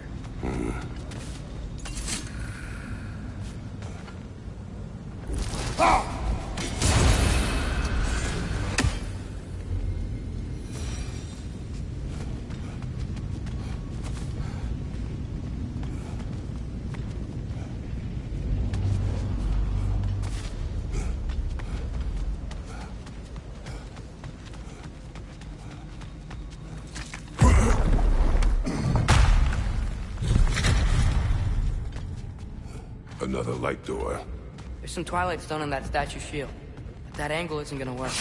Another light door. There's some Twilight Stone on that statue shield. That angle isn't gonna work.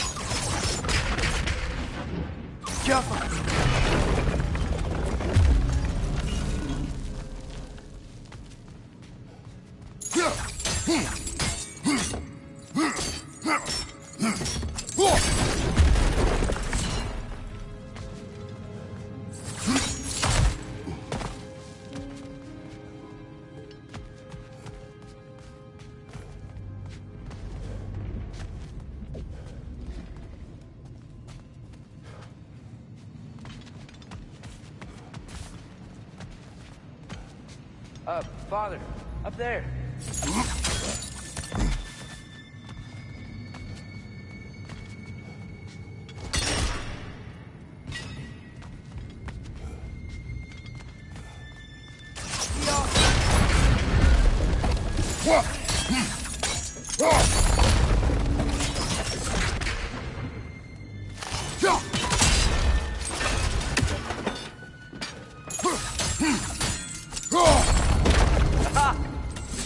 Father, up there.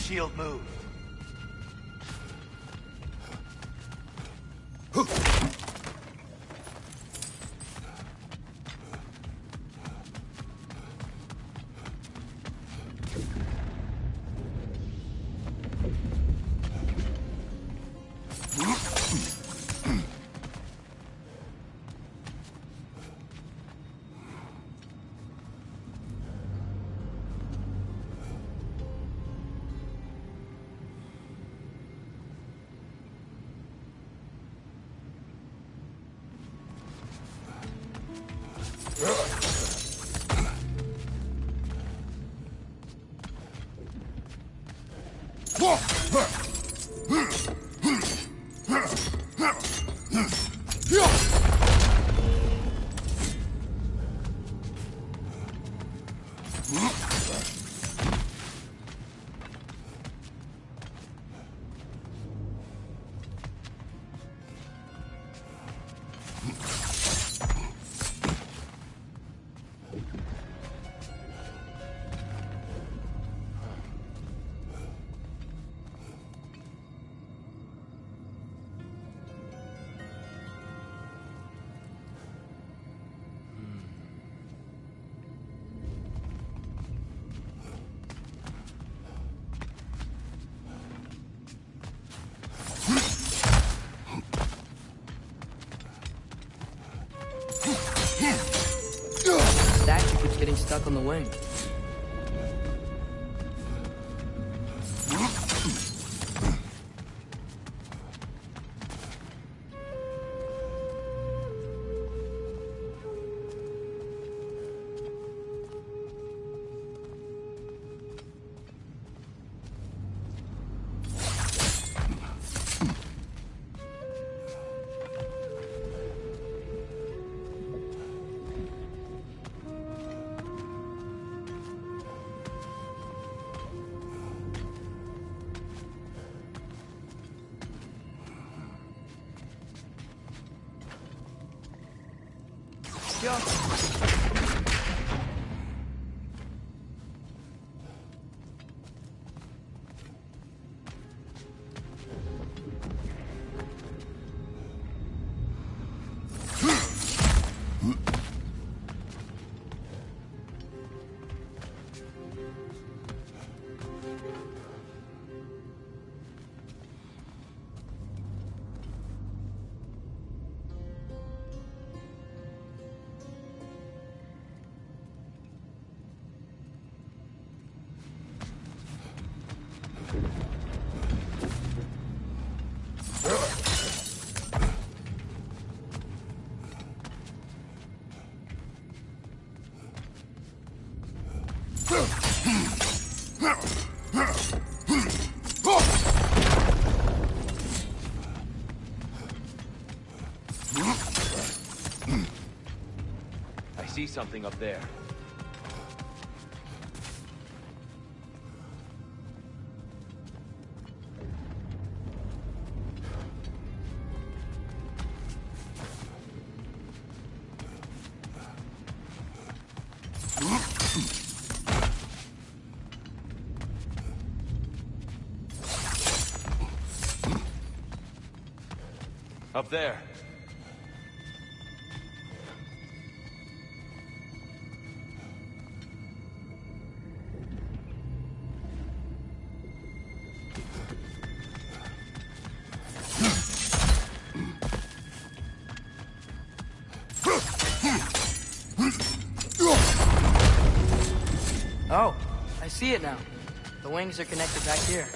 Shield move. Statue keeps getting stuck on the wing. I see something up there. Up there. Oh, I see it now. The wings are connected back here.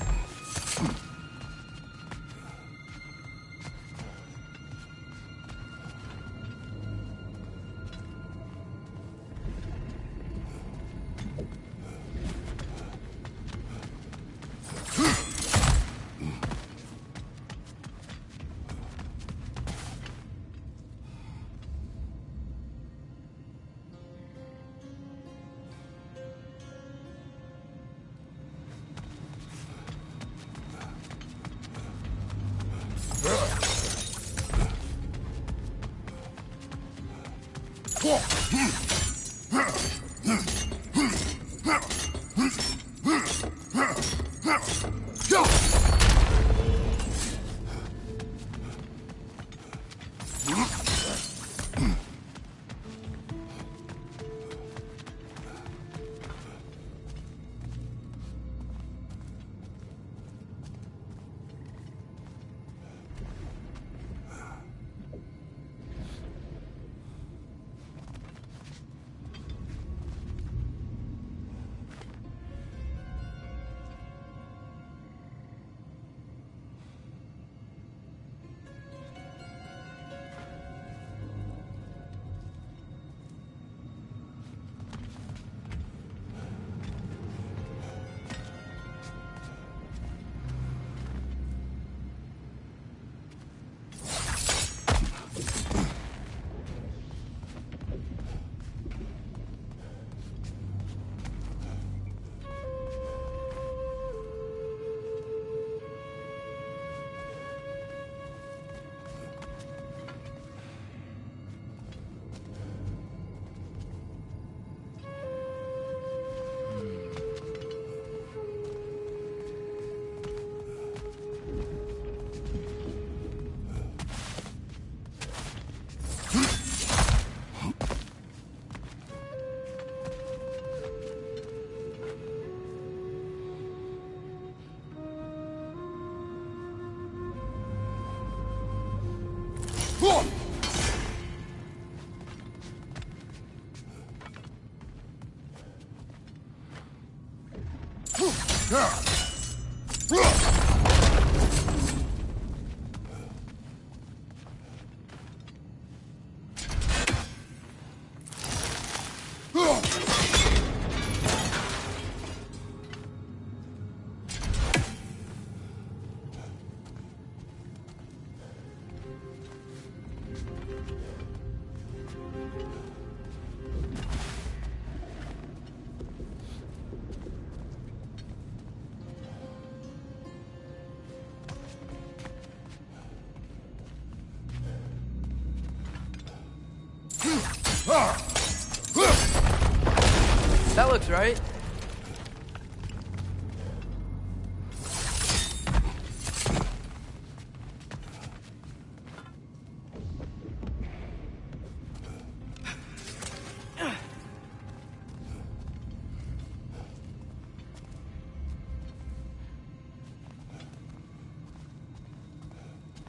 That looks right.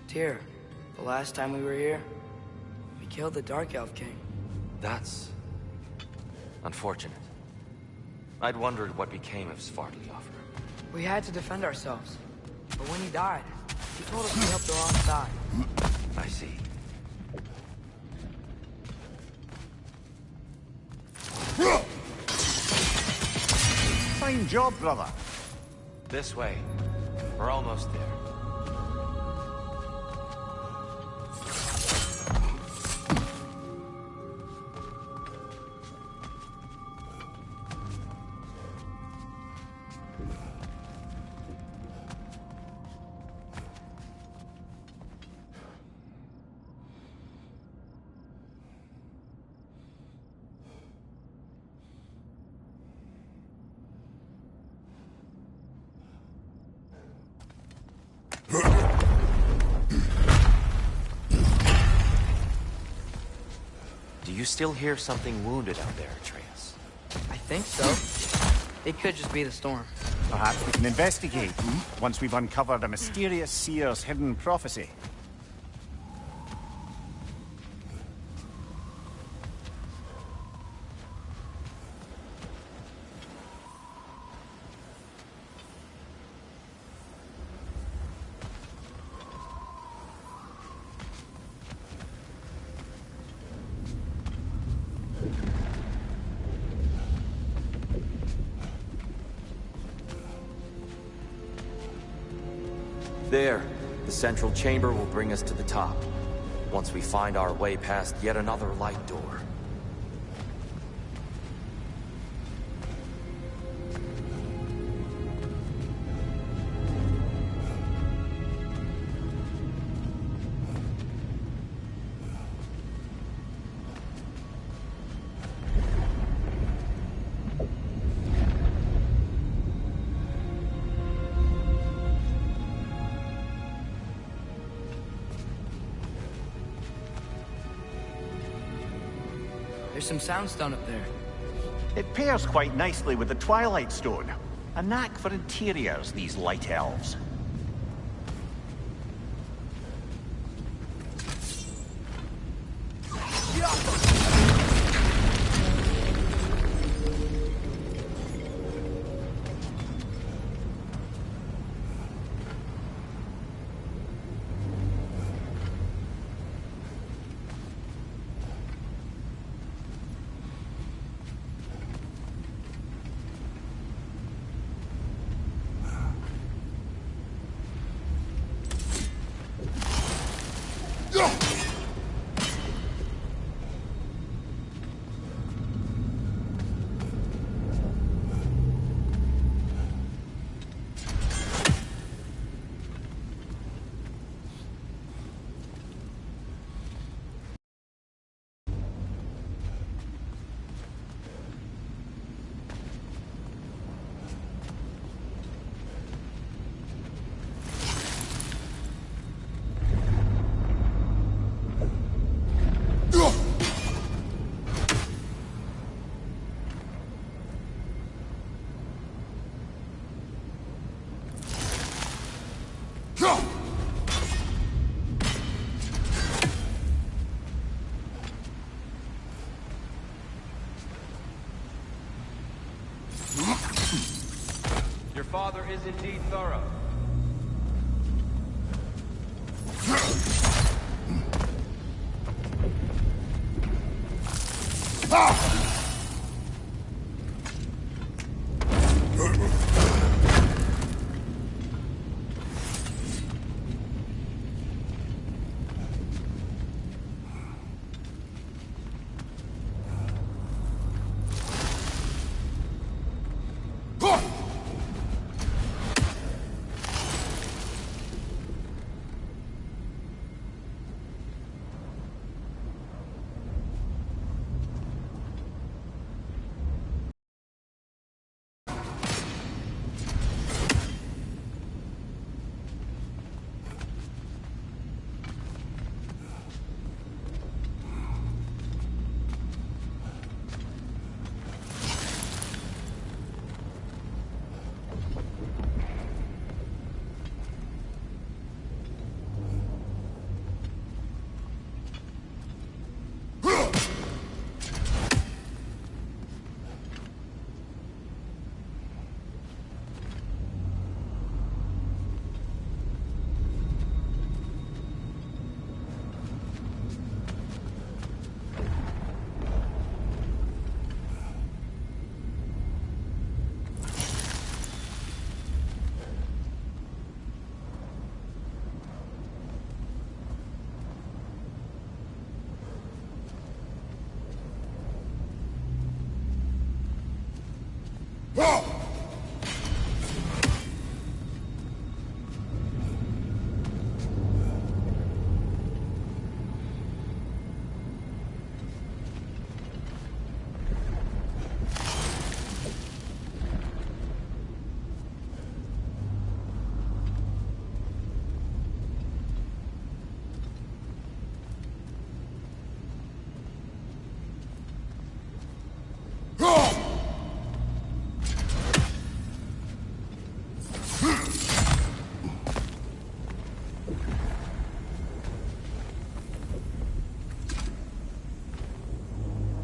Tyr, the last time we were here, we killed the Dark Elf King. That's unfortunate. I'd wondered what became of Svartalfheim. We had to defend ourselves. But when he died, he told us we helped the wrong side. I see. Fine job, brother. This way. We're almost there. Do you still hear something wounded out there, Atreus? I think so. It could just be the storm. Perhaps we can investigate, once we've uncovered a mysterious seer's hidden prophecy. There. The central chamber will bring us to the top. Once we find our way past yet another light door. There's some soundstone up there. It pairs quite nicely with the Twilight Stone. A knack for interiors, these light elves. Your father is indeed thorough.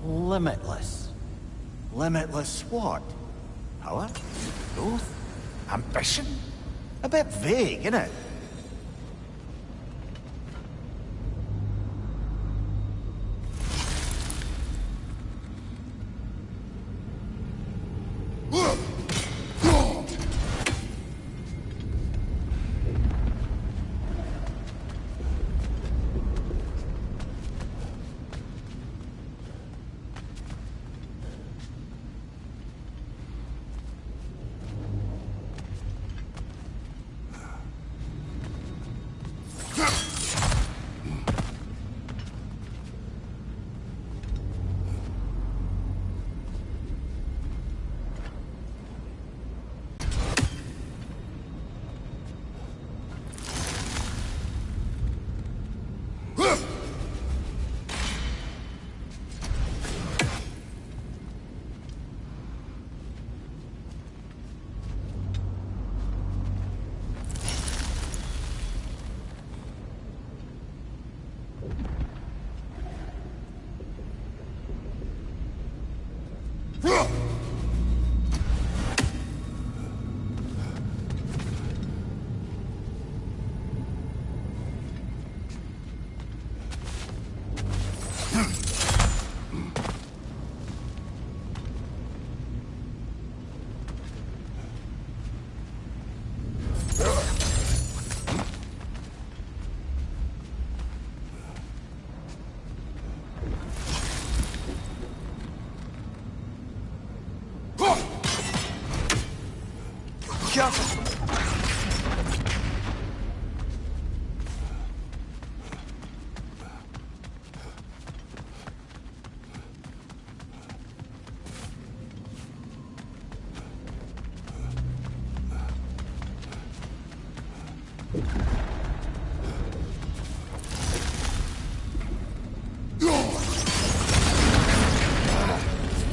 Limitless. Limitless what? Power? Growth? Ambition? A bit vague, isn't it?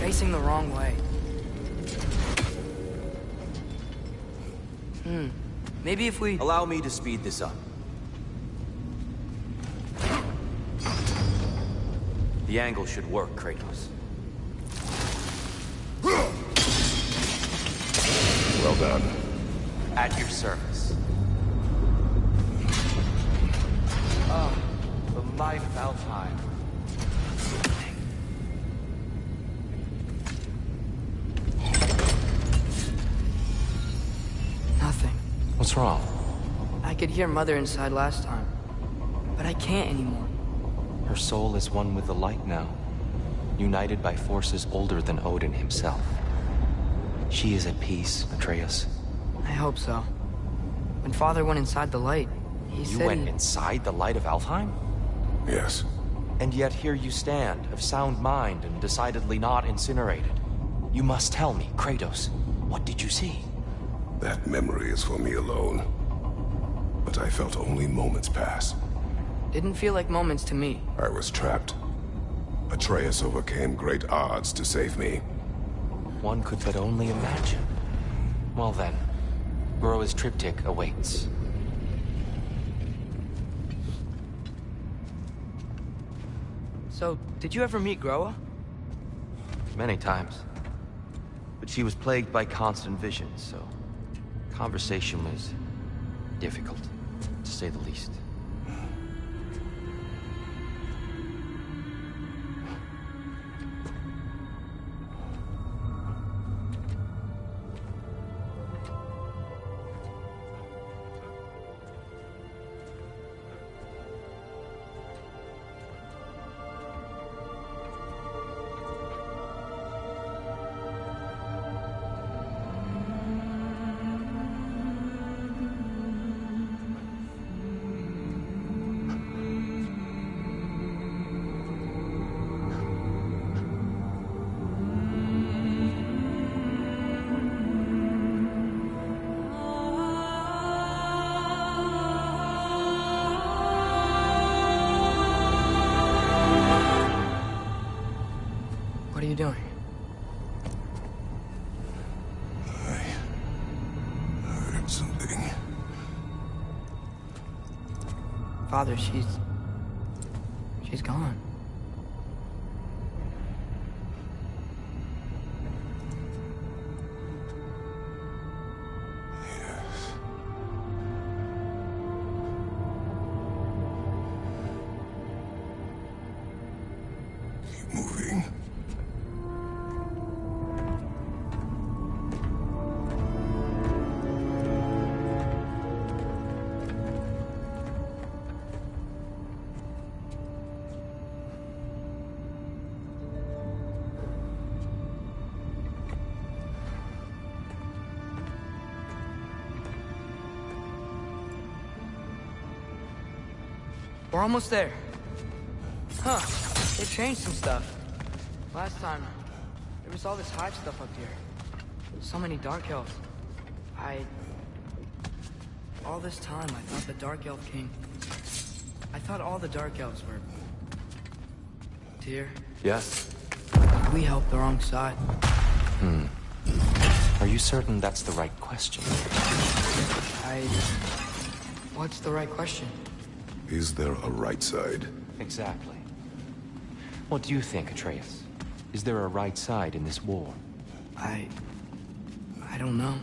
Facing the wrong way. Maybe if we... Allow me to speed this up. The angle should work, Kratos. Well done. At your service. Oh, the might of Alfheim. Nothing. What's wrong? I could hear Mother inside last time, but I can't anymore. Her soul is one with the light now, united by forces older than Odin himself. She is at peace, Atreus. I hope so. When Father went inside the light, he said You went inside the light of Alfheim? Yes. And yet here you stand, of sound mind and decidedly not incinerated. You must tell me, Kratos, what did you see? That memory is for me alone. But I felt only moments pass. Didn't feel like moments to me. I was trapped. Atreus overcame great odds to save me. One could but only imagine. Well then, Groa's triptych awaits. So, did you ever meet Groa? Many times. But she was plagued by constant visions, so conversation was difficult, to say the least. What are you doing? I heard something. Father, she's gone. Keep moving. We're almost there. Huh. They changed some stuff. Last time, there was all this hive stuff up here. So many Dark Elves. All this time, I thought the Dark Elf King... I thought all the Dark Elves were... Tyr. Yes? We helped the wrong side. Are you certain that's the right question? What's the right question? Is there a right side? Exactly. What do you think, Atreus? Is there a right side in this war? I don't know.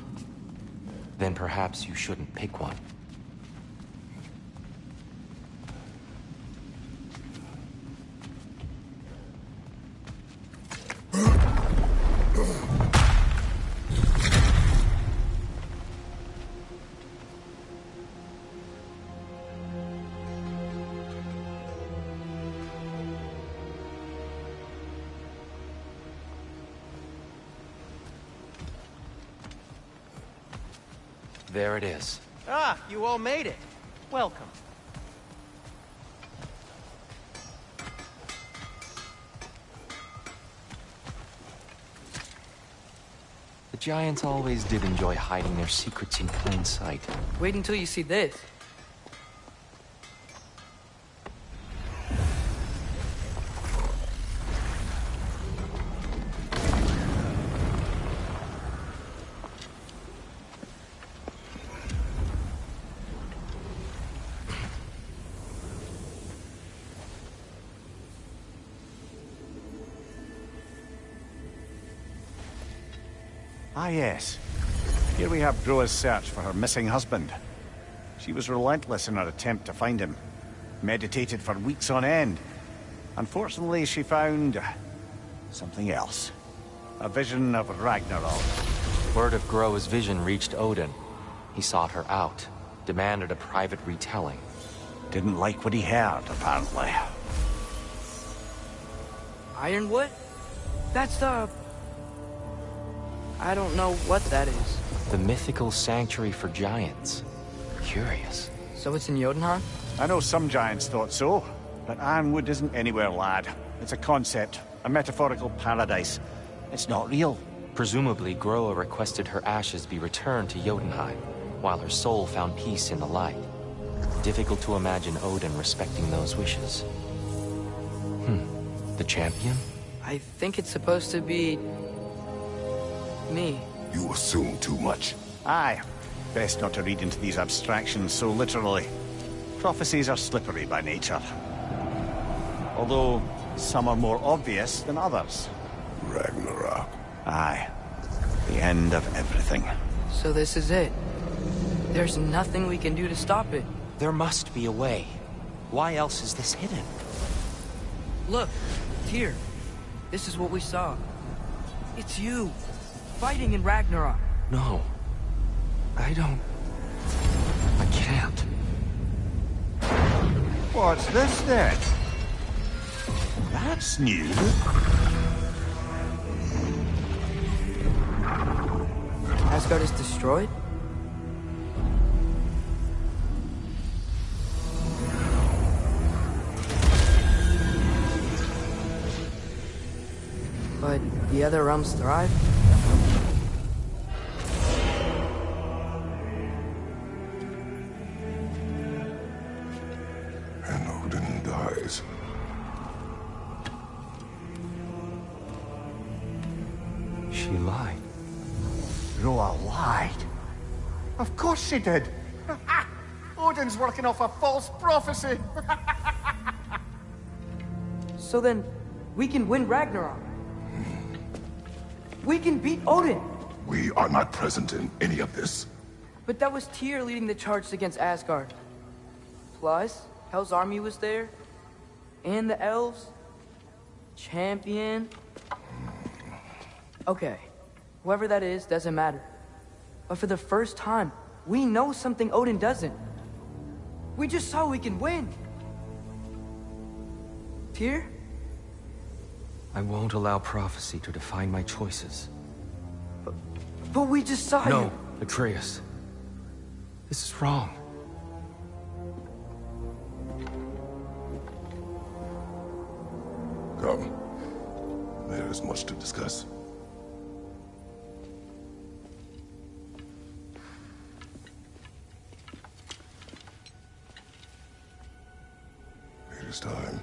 Then perhaps you shouldn't pick one. There it is. Ah, you all made it. Welcome. The giants always did enjoy hiding their secrets in plain sight. Wait until you see this. Ah, yes. Here we have Groa's search for her missing husband. She was relentless in her attempt to find him. Meditated for weeks on end. Unfortunately, she found something else. A vision of Ragnarok. Word of Groa's vision reached Odin. He sought her out, demanded a private retelling. Didn't like what he heard, apparently. Ironwood? That's the... I don't know what that is. The mythical sanctuary for giants. Curious. So it's in Jotunheim? I know some giants thought so, but Ironwood isn't anywhere, lad. It's a concept, a metaphorical paradise. It's not real. Presumably, Groa requested her ashes be returned to Jotunheim, while her soul found peace in the light. Difficult to imagine Odin respecting those wishes. The champion? I think it's supposed to be... me. You assume too much. Aye. Best not to read into these abstractions so literally. Prophecies are slippery by nature. Although, some are more obvious than others. Ragnarok. Aye. The end of everything. So this is it. There's nothing we can do to stop it. There must be a way. Why else is this hidden? Look, here. This is what we saw. It's you, fighting in Ragnarok. No. I can't. What's this then? That's new. Asgard is destroyed? But the other realms thrive? And Odin dies. She lied. Groa lied. Of course she did. Odin's working off a false prophecy. So then, we can win Ragnarok. We can beat Odin. We are not present in any of this. But that was Tyr leading the charge against Asgard. Plus, Hell's army was there. And the elves. Champion. Okay. Whoever that is, doesn't matter. But for the first time, we know something Odin doesn't. We just saw we can win. Tyr? I won't allow prophecy to define my choices. But we just saw you. No, Atreus. This is wrong. Come. There is much to discuss. It is time.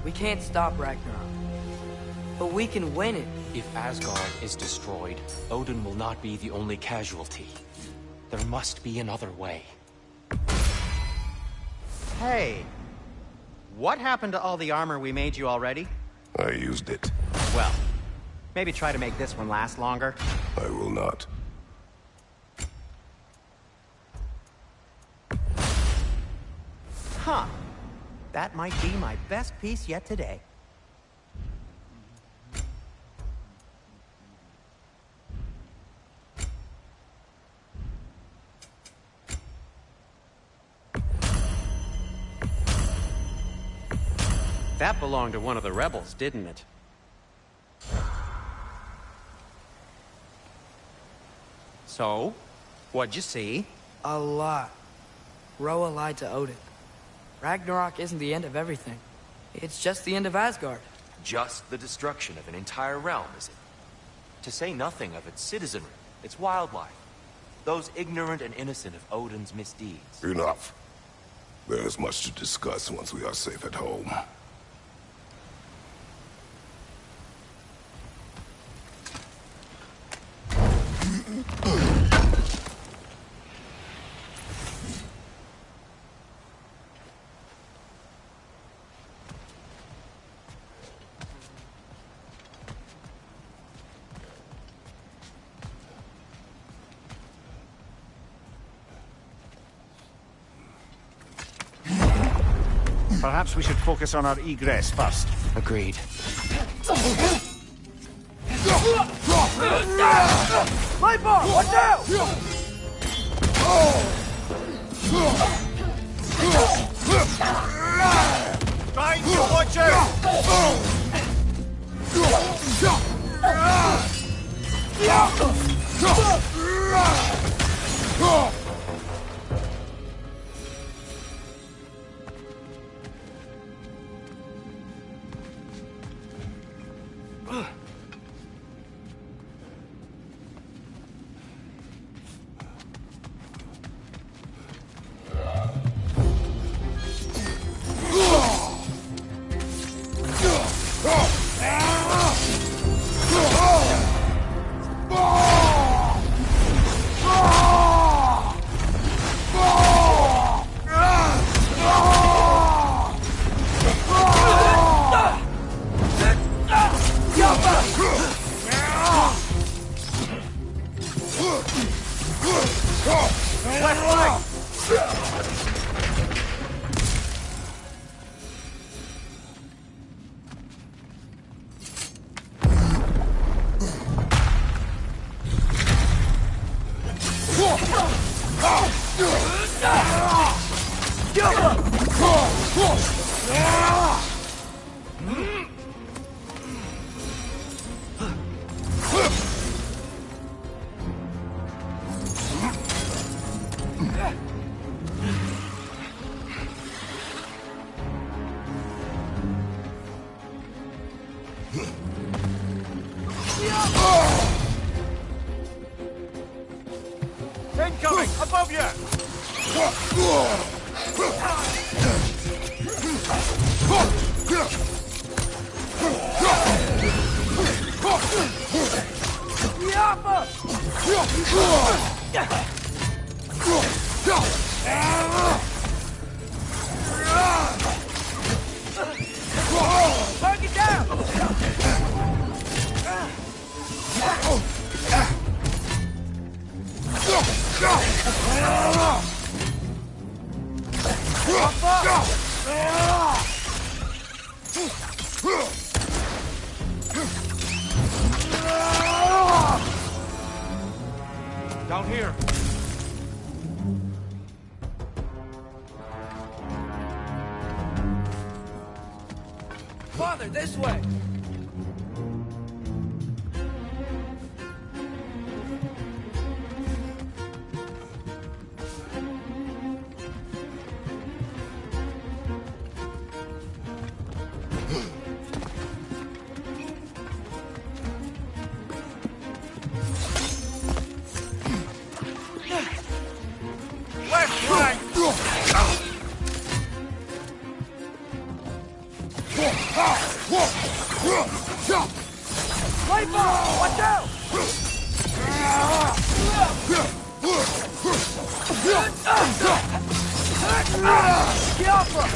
We can't stop Ragnarok. But we can win it. If Asgard is destroyed, Odin will not be the only casualty. There must be another way. Hey, what happened to all the armor we made you already? I used it. Well, maybe try to make this one last longer. I will not. Huh. That might be my best piece yet today. That belonged to one of the rebels, didn't it? So, what'd you see? A lot. Roa lied to Odin. Ragnarok isn't the end of everything. It's just the end of Asgard. Just the destruction of an entire realm, is it? To say nothing of its citizenry, its wildlife. Those ignorant and innocent of Odin's misdeeds. Enough. There is much to discuss once we are safe at home. Perhaps we should focus on our egress first. Agreed. Light bar! Watch out! Trying to watch out! Incoming! Above you! Target down! Down here. Father, this way. Light bar! Watch out! Get off her!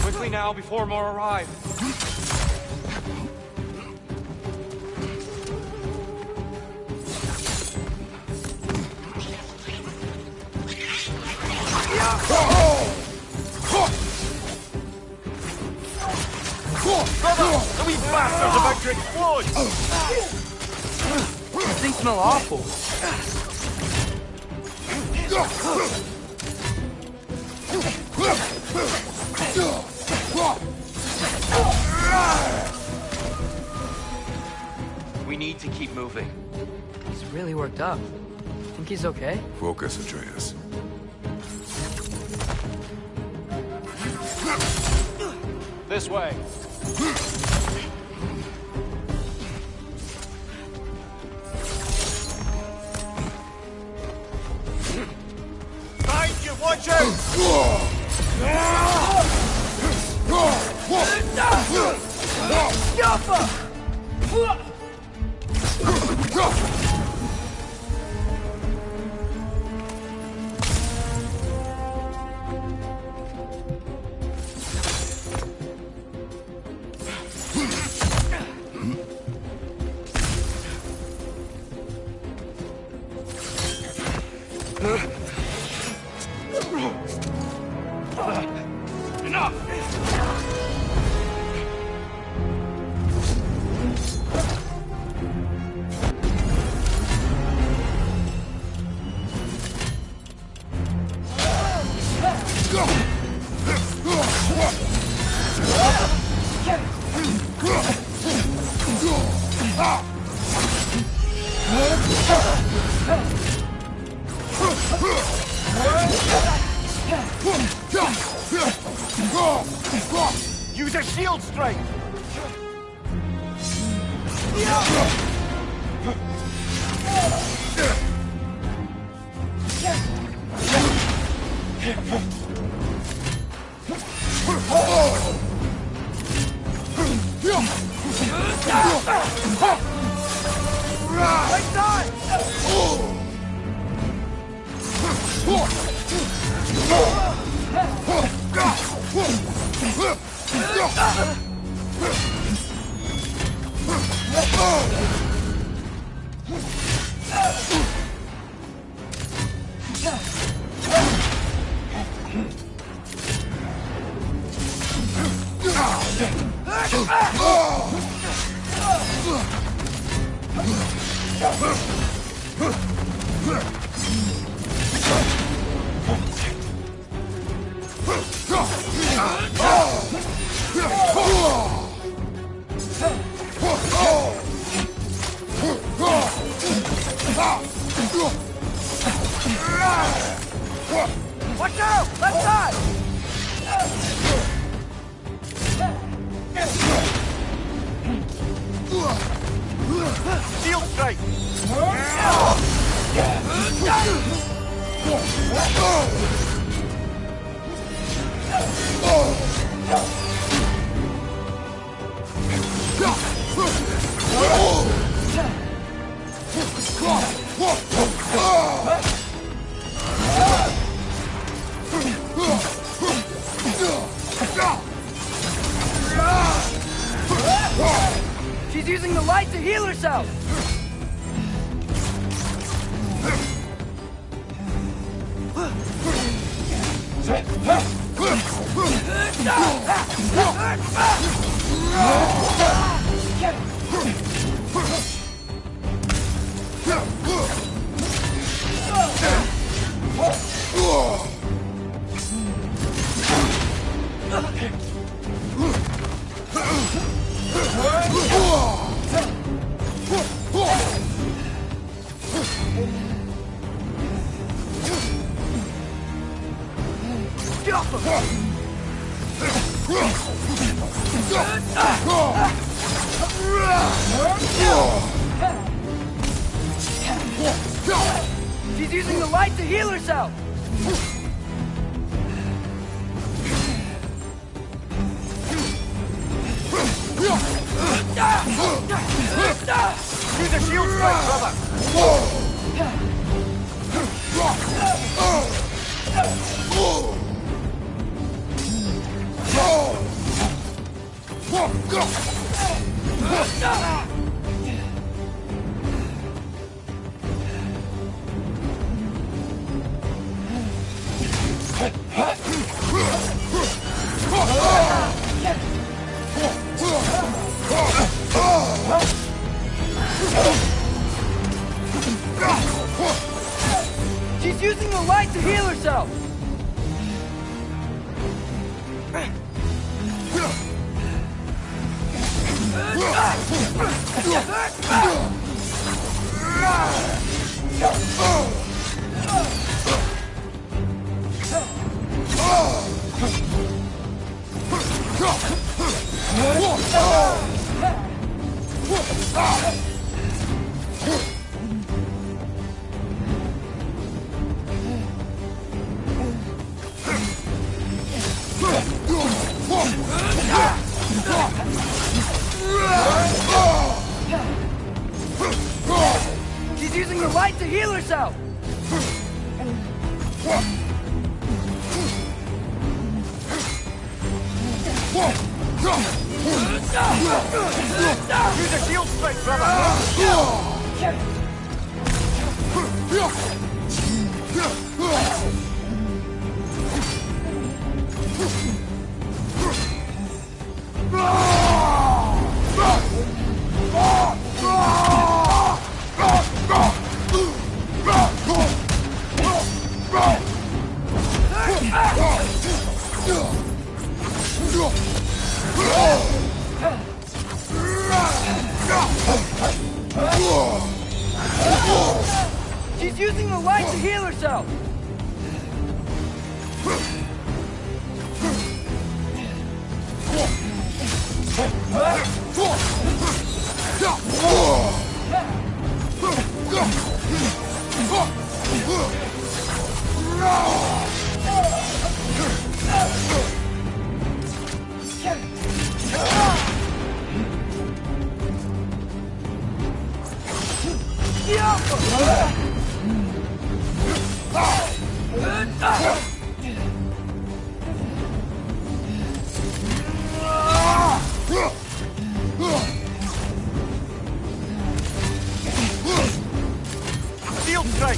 Quickly now, before more arrive. Brother! The wee bastard's about to explode! These things smell awful. We need need to keep moving. He's really worked up. Think he's okay? Focus, Atreus. This way. Behind you, watch out! Use a shield strike! Watch out! Left side! Shield strike! She's using the light to heal herself! She's using the light to heal herself! Use a shield strike, brother! She's using the light to heal herself! She's using the light to heal herself! Use a shield strike, brother! She's using the light to heal herself! Shield strike!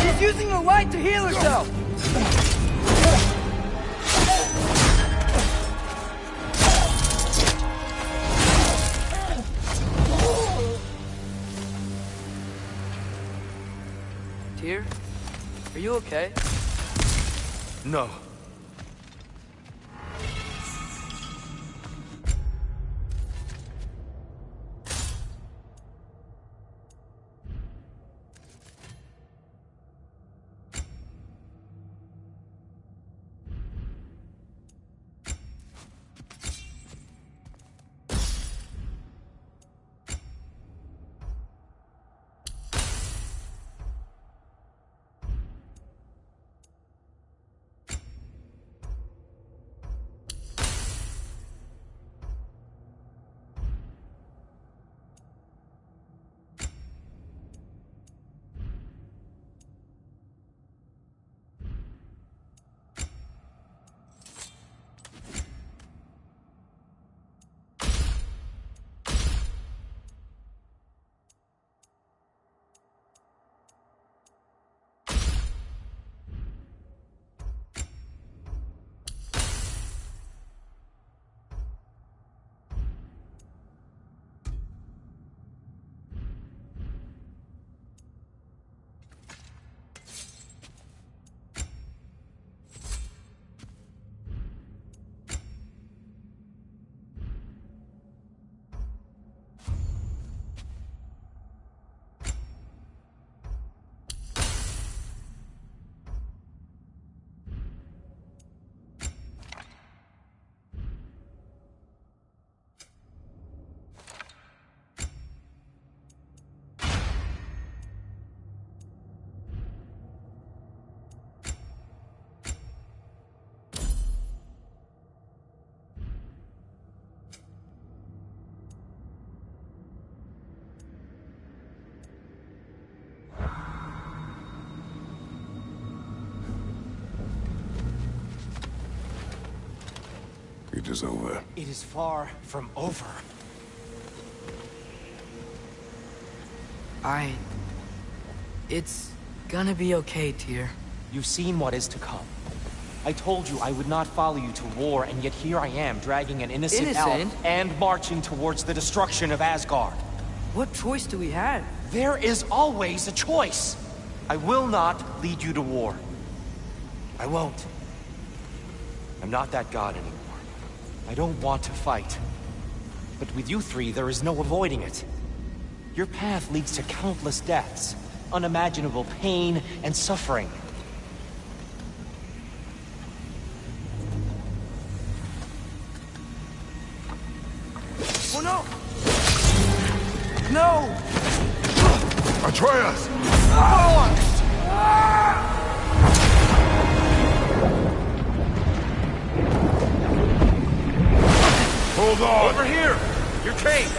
She's using the light to heal herself! Tyr? Are you okay? No. It is over. It is far from over. It's gonna be okay, Tyr. You've seen what is to come. I told you I would not follow you to war, and yet here I am, dragging an innocent elf and marching towards the destruction of Asgard. What choice do we have? There is always a choice. I will not lead you to war. I won't. I'm not that god anymore. I don't want to fight. But with you three, there is no avoiding it. Your path leads to countless deaths, unimaginable pain and suffering. Oh no! No! Atreus! Hold on! Over here! Your cape!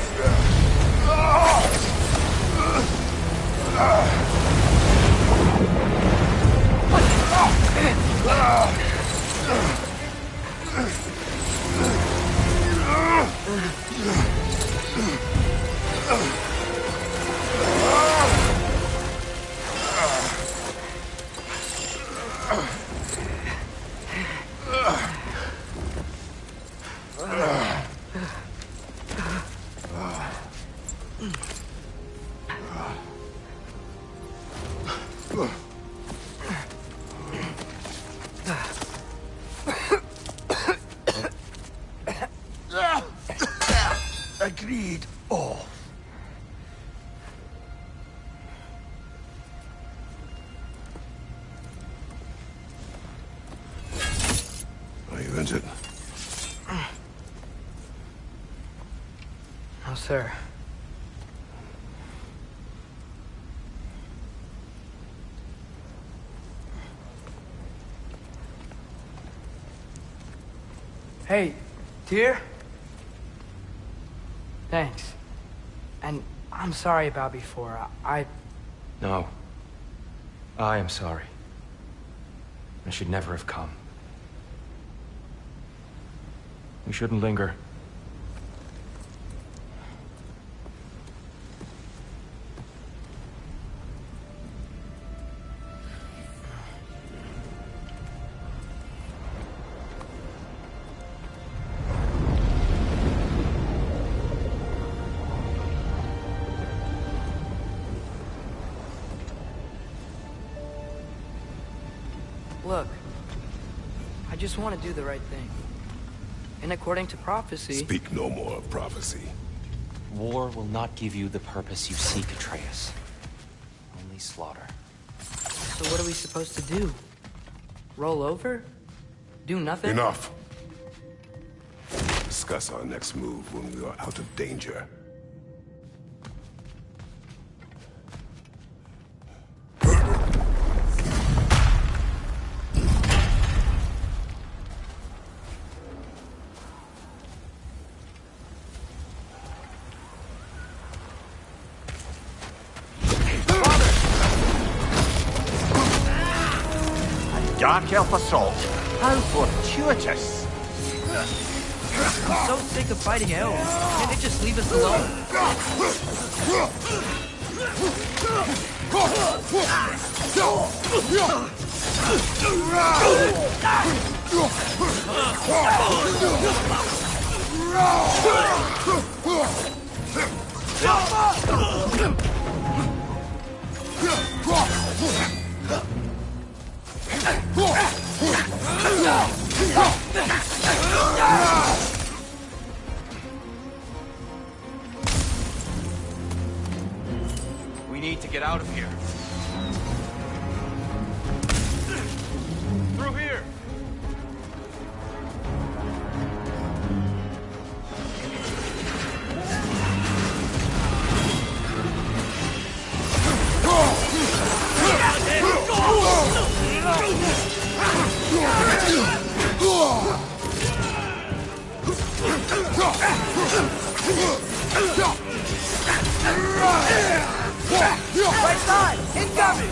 Agreed. Oh. Are you injured? No, sir. Hey, Tyr? Thanks. And I'm sorry about before. No. I am sorry. I should never have come. We shouldn't linger. Look, I just want to do the right thing. And according to prophecy... Speak no more of prophecy. War will not give you the purpose you seek, Atreus. Only slaughter. So what are we supposed to do? Roll over? Do nothing? Enough. Discuss our next move when we are out of danger. Dark Elf Assault. How fortuitous. I'm so sick of fighting elves. Can't they just leave us alone? We need to get out of here. Through here! Right side! Incoming!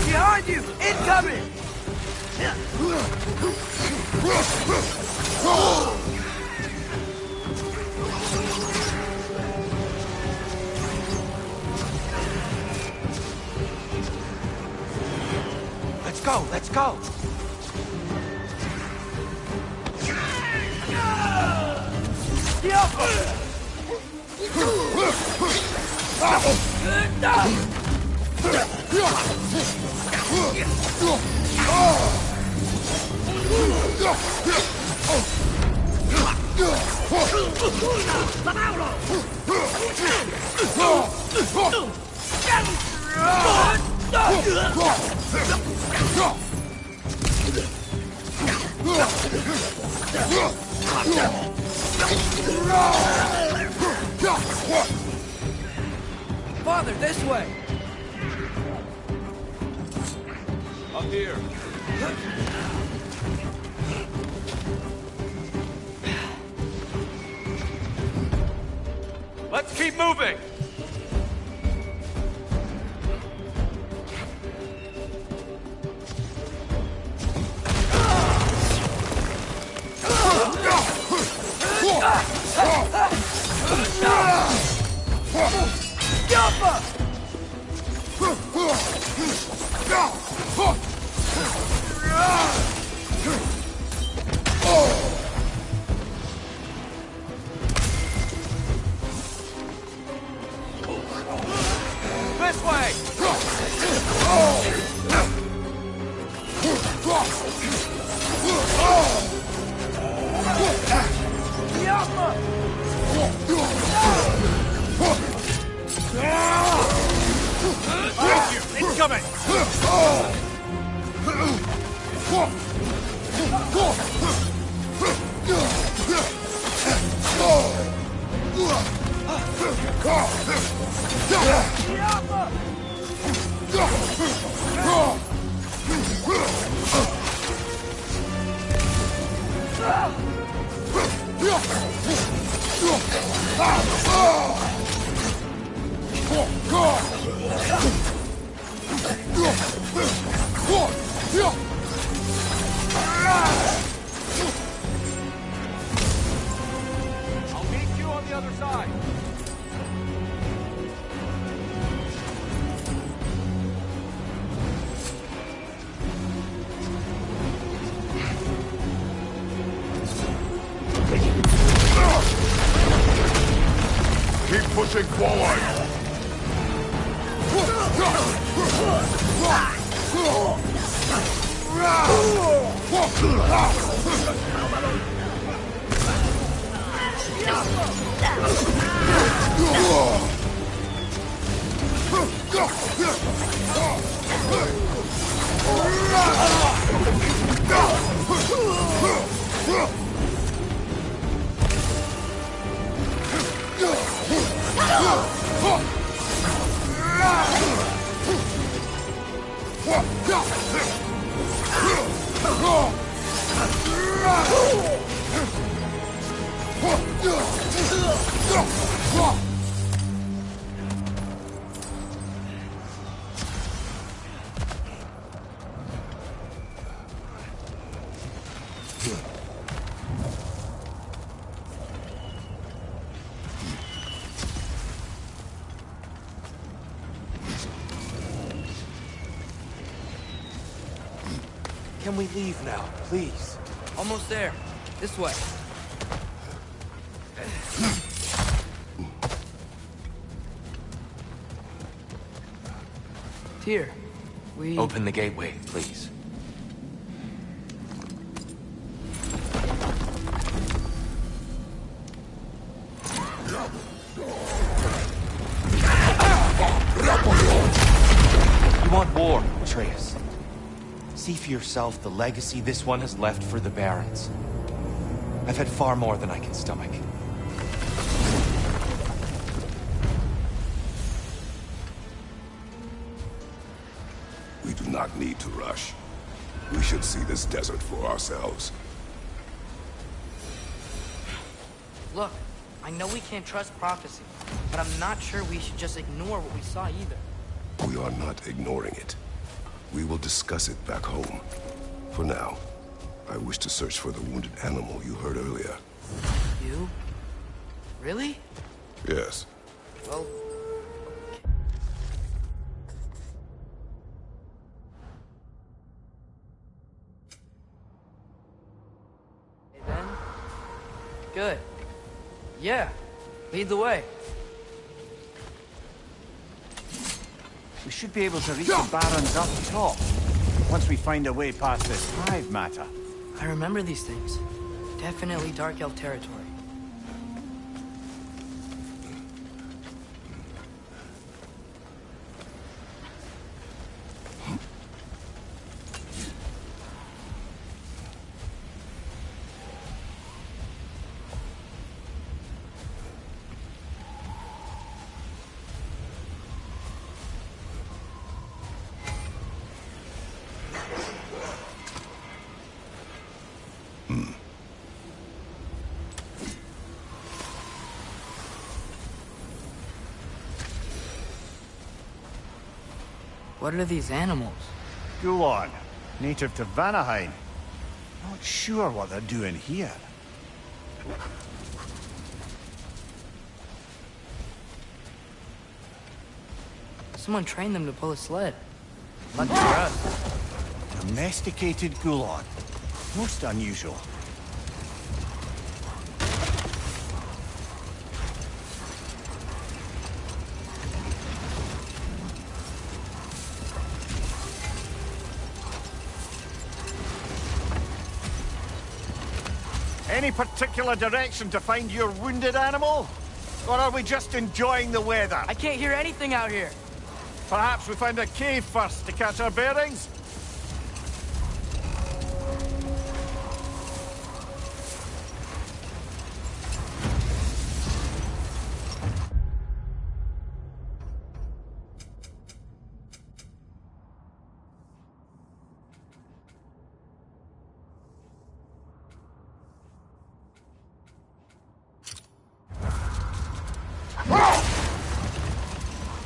Behind you! Incoming! Let's go, let's go! Father, this way! Up here. Let's keep moving! This way! Incoming! I'll meet you on the other side. Keep pushing forward! Can we leave now, please? Almost there. This way. Here. We... Open the gateway, please. You want war, Atreus. See for yourself the legacy this one has left for the Barons. I've had far more than I can stomach. We do not need to rush. We should see this desert for ourselves. Look, I know we can't trust prophecy, but I'm not sure we should just ignore what we saw either. We are not ignoring it. We will discuss it back home. For now, I wish to search for the wounded animal you heard earlier. You? Really? Yes. Well... Hey, then. Good. Yeah. Lead the way. We should be able to reach the barrens up top, once we find a way past this hive matter. I remember these things. Definitely Dark Elf territory. What are these animals? Go on. Native to Vanaheim. Not sure what they're doing here. Someone trained them to pull a sled. Lucky for us. Domesticated Gulon. Most unusual. Any particular direction to find your wounded animal? Or are we just enjoying the weather? I can't hear anything out here. Perhaps we find a cave first to catch our bearings?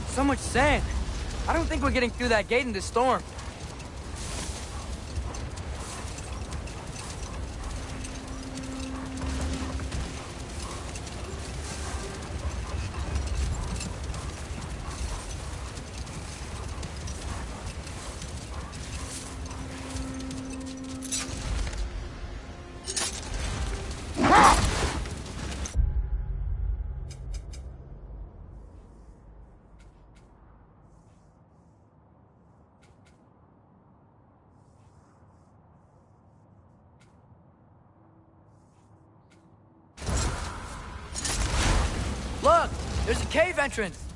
So much sand. I don't think we're getting through that gate in this storm. Look! There's a cave entrance!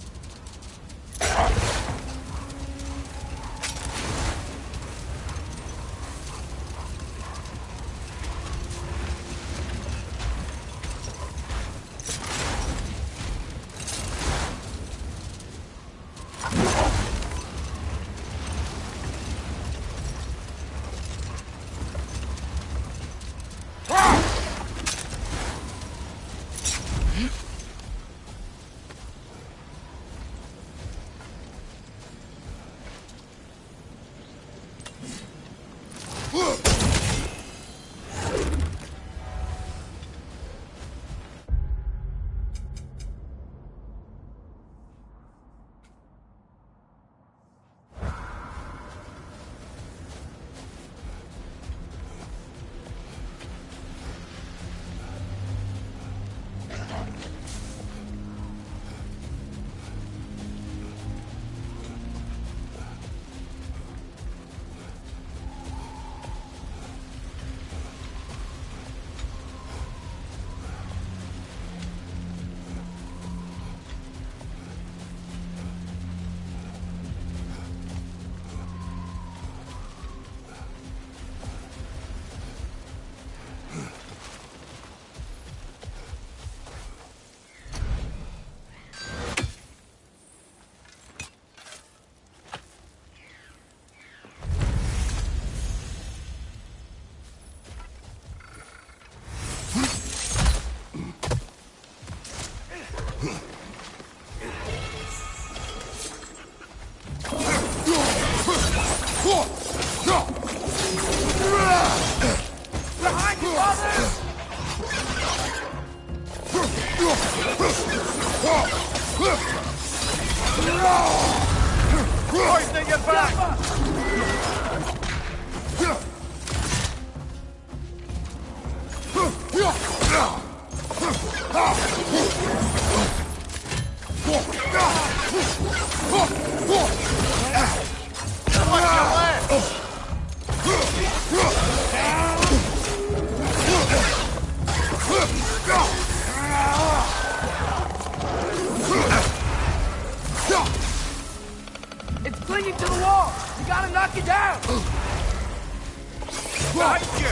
your back! It's clinging to the wall! You gotta knock it down! Behind you!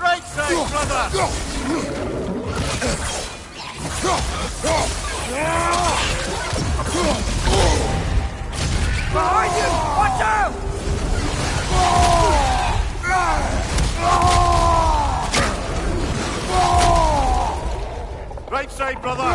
Right side, brother! Behind you! Watch out! Right side, brother!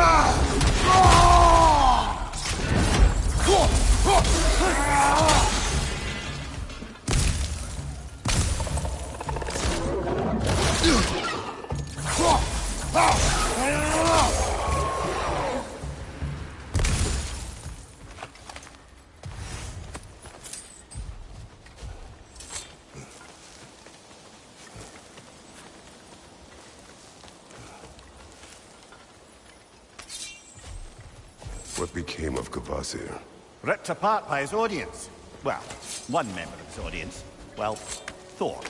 What became of Kvasir? Ripped apart by his audience. Well, one member of his audience. Well, Thor.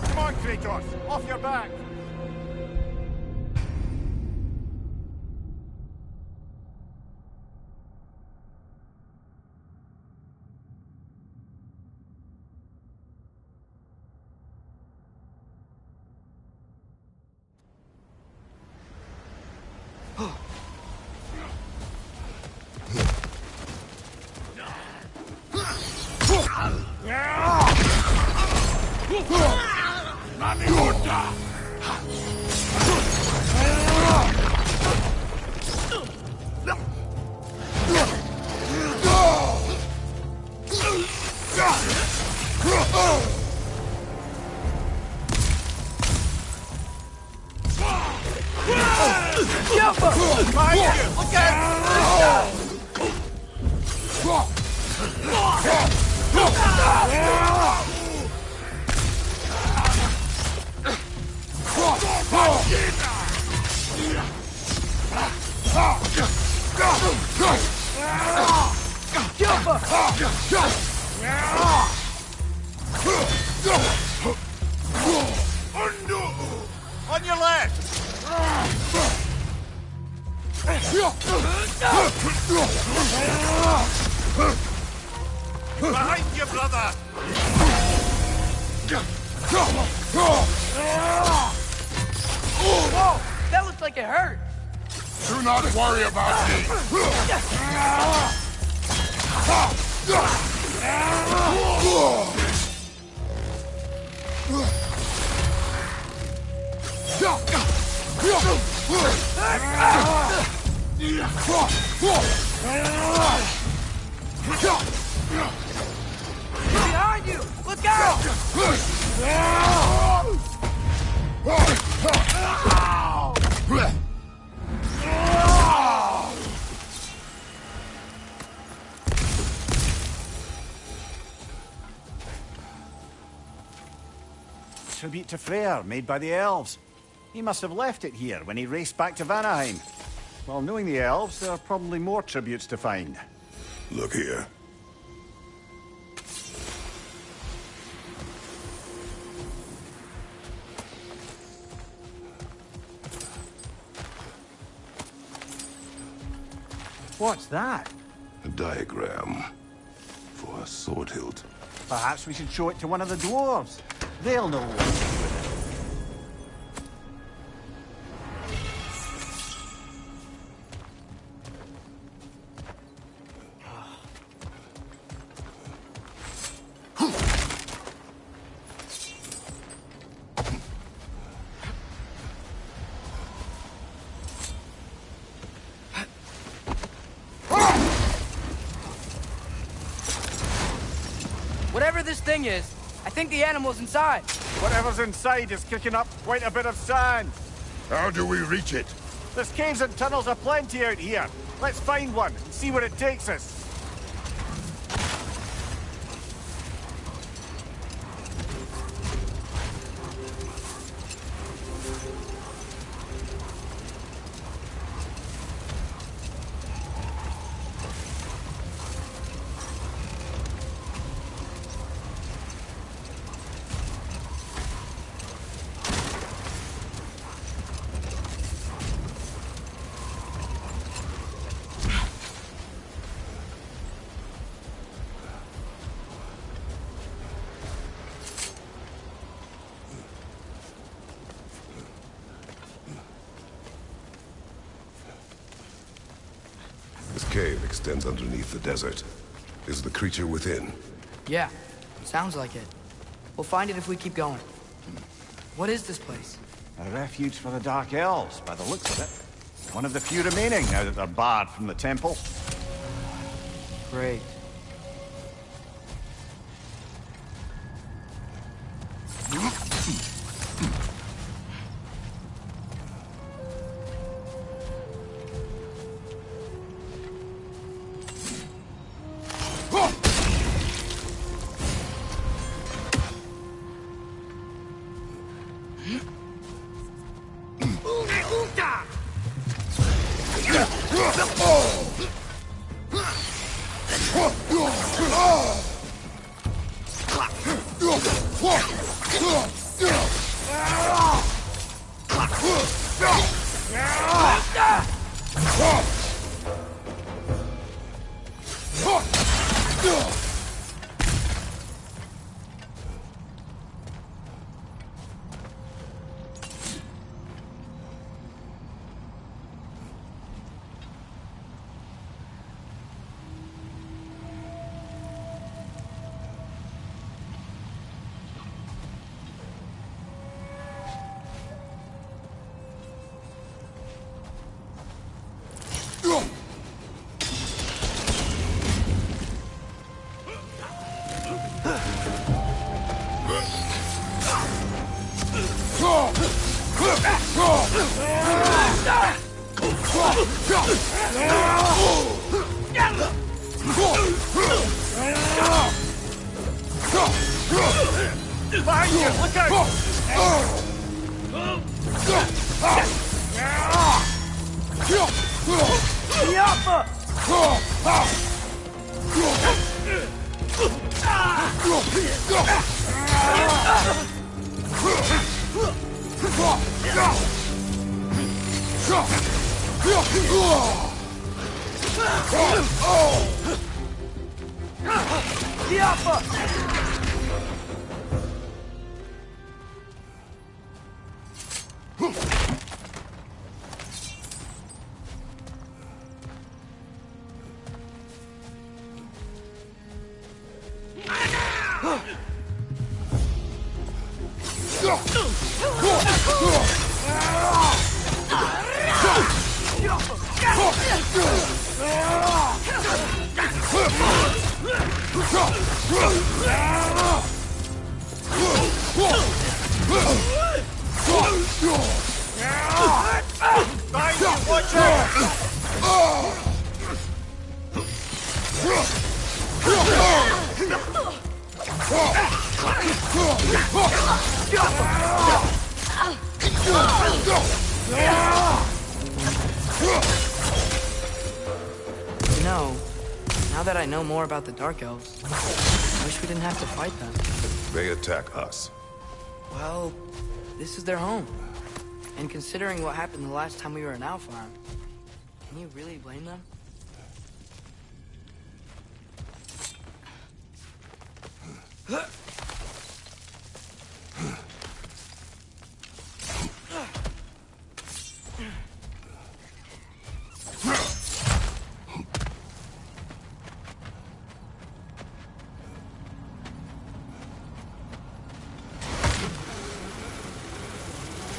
Come on, Kratos! Off your back! On your left! Behind you, brother! Whoa! That looks like it hurt! Do not worry about me! Behind you! Look out! Tribute to Freyr, made by the elves. He must have left it here when he raced back to Vanaheim. Well, knowing the elves, there are probably more tributes to find. Look here. What's that? A diagram for a sword hilt. Perhaps we should show it to one of the dwarves. They'll know what to do with it. Whatever this thing is, I think the animal's inside. Whatever's inside is kicking up quite a bit of sand. How do we reach it? There's caves and tunnels aplenty out here. Let's find one and see where it takes us. This cave extends underneath the desert. Is the creature within? Yeah, sounds like it. We'll find it if we keep going. What is this place? A refuge for the Dark Elves, by the looks of it. One of the few remaining now that they're barred from the temple. Great. Behind you! Look out! Watch out! You know, now that I know more about the Dark Elves, I wish we didn't have to fight them. They attack us. Well, this is their home. And considering what happened the last time we were in Alfheim, can you really blame them?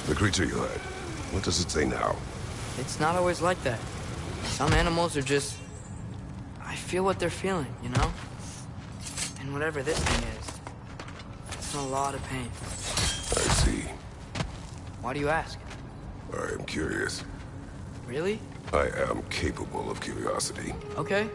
The creature you heard, what does it say now? It's not always like that. Some animals are just... I feel what they're feeling, you know? And whatever this thing is, it's in a lot of pain. I see. Why do you ask? I am curious. Really? I am capable of curiosity. Okay.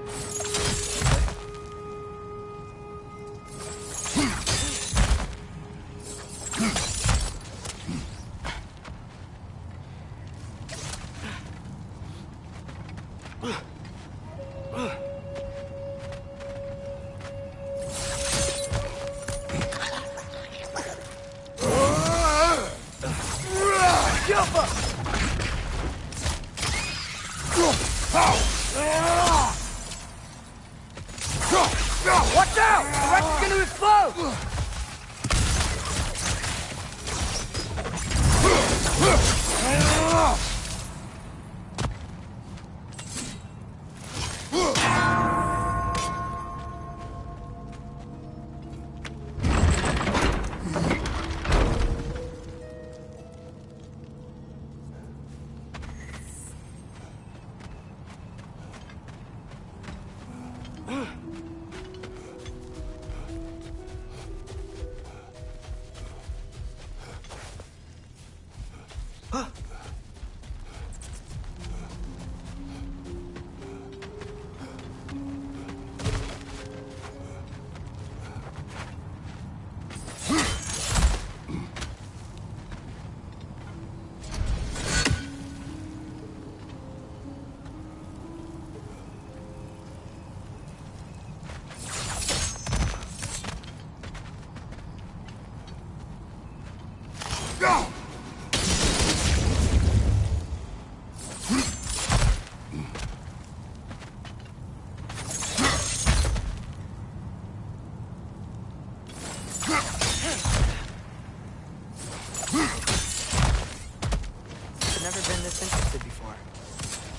Watch out! The wreck's gonna explode!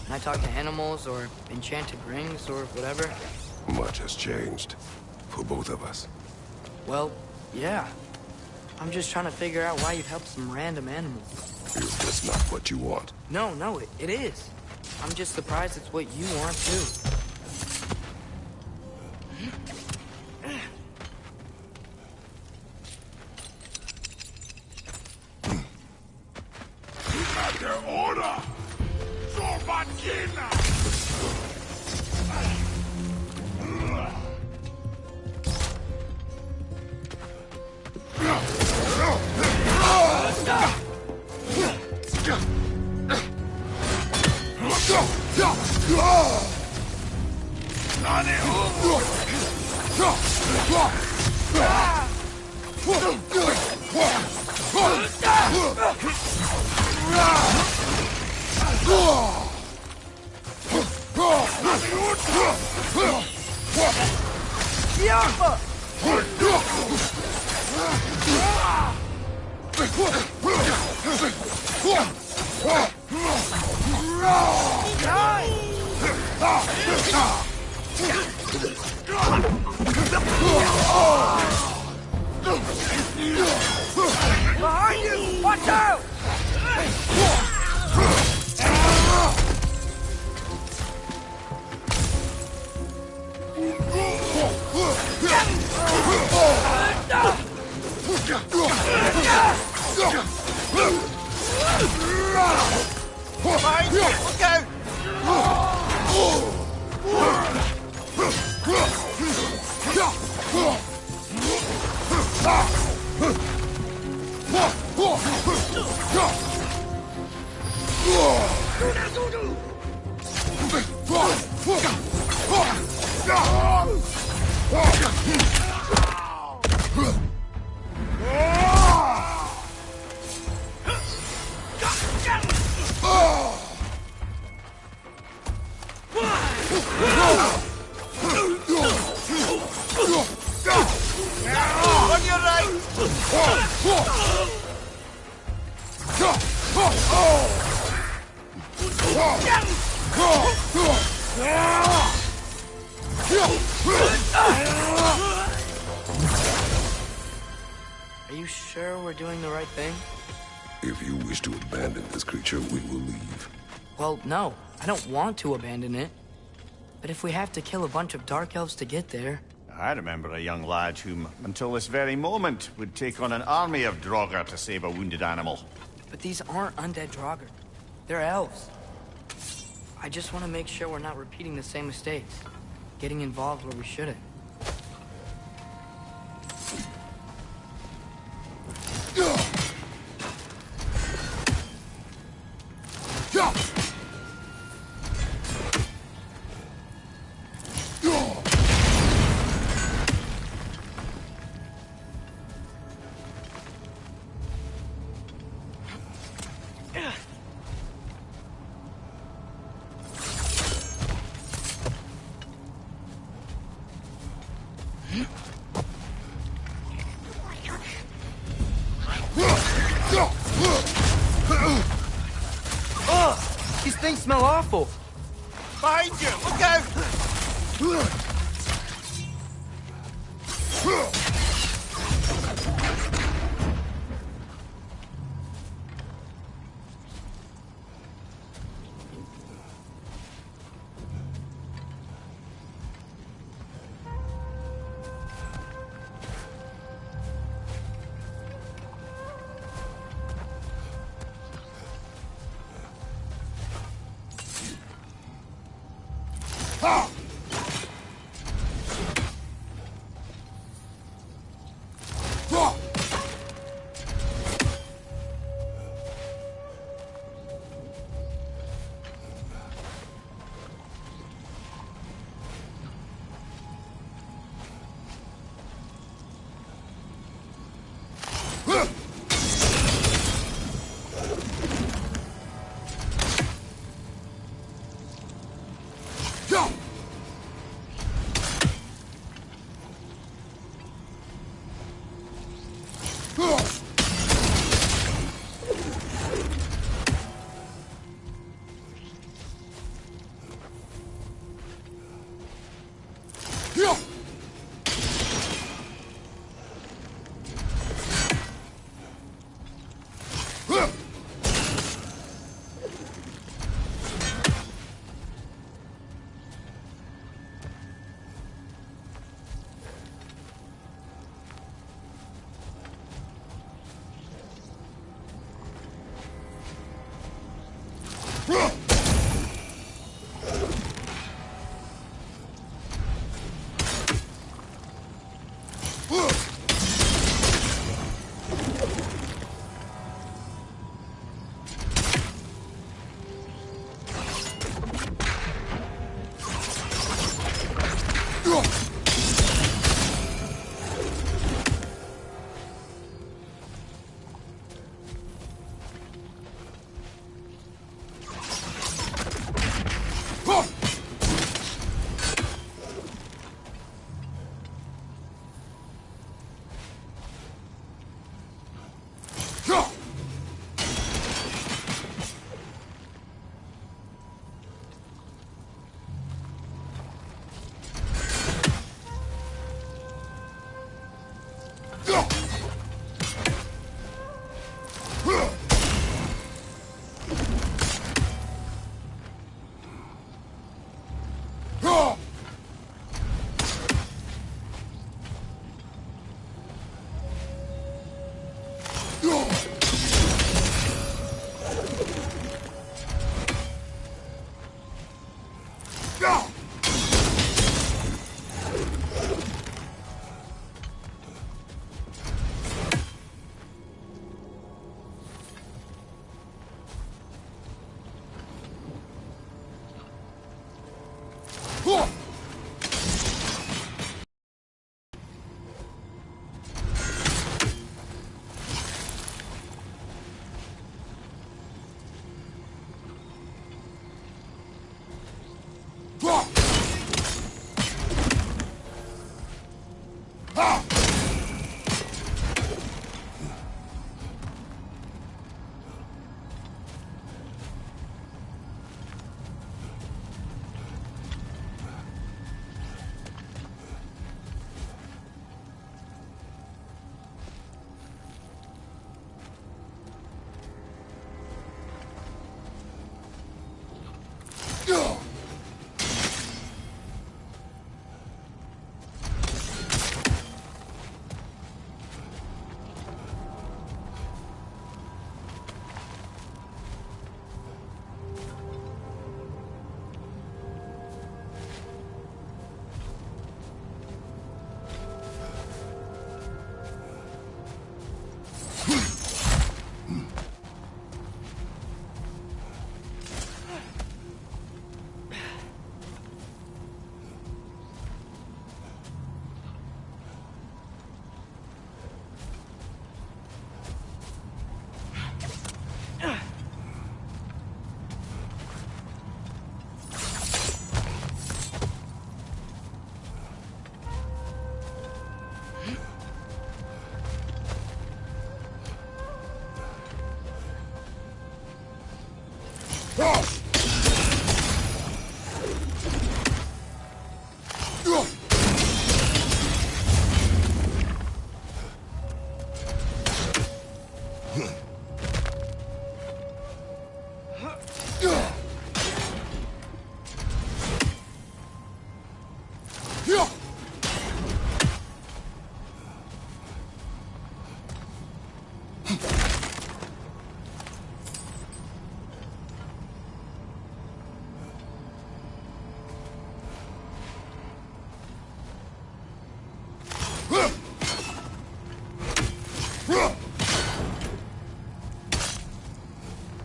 I talk to animals or enchanted rings or whatever? Much has changed. For both of us. Well, yeah. I'm just trying to figure out why you'd help some random animal. Is this not what you want? No, it is. I'm just surprised it's what you want, too. Behind you! Watch out! Behind you! Look out! On your Are you sure we're doing the right thing? If you wish to abandon this creature, we will leave. Well, no. I don't want to abandon it. But if we have to kill a bunch of dark elves to get there... I remember a young lad whom, until this very moment, would take on an army of Draugr to save a wounded animal. But these aren't undead Draugr. They're elves. I just want to make sure we're not repeating the same mistakes. Getting involved where we shouldn't. These things smell awful. Behind you! Look out!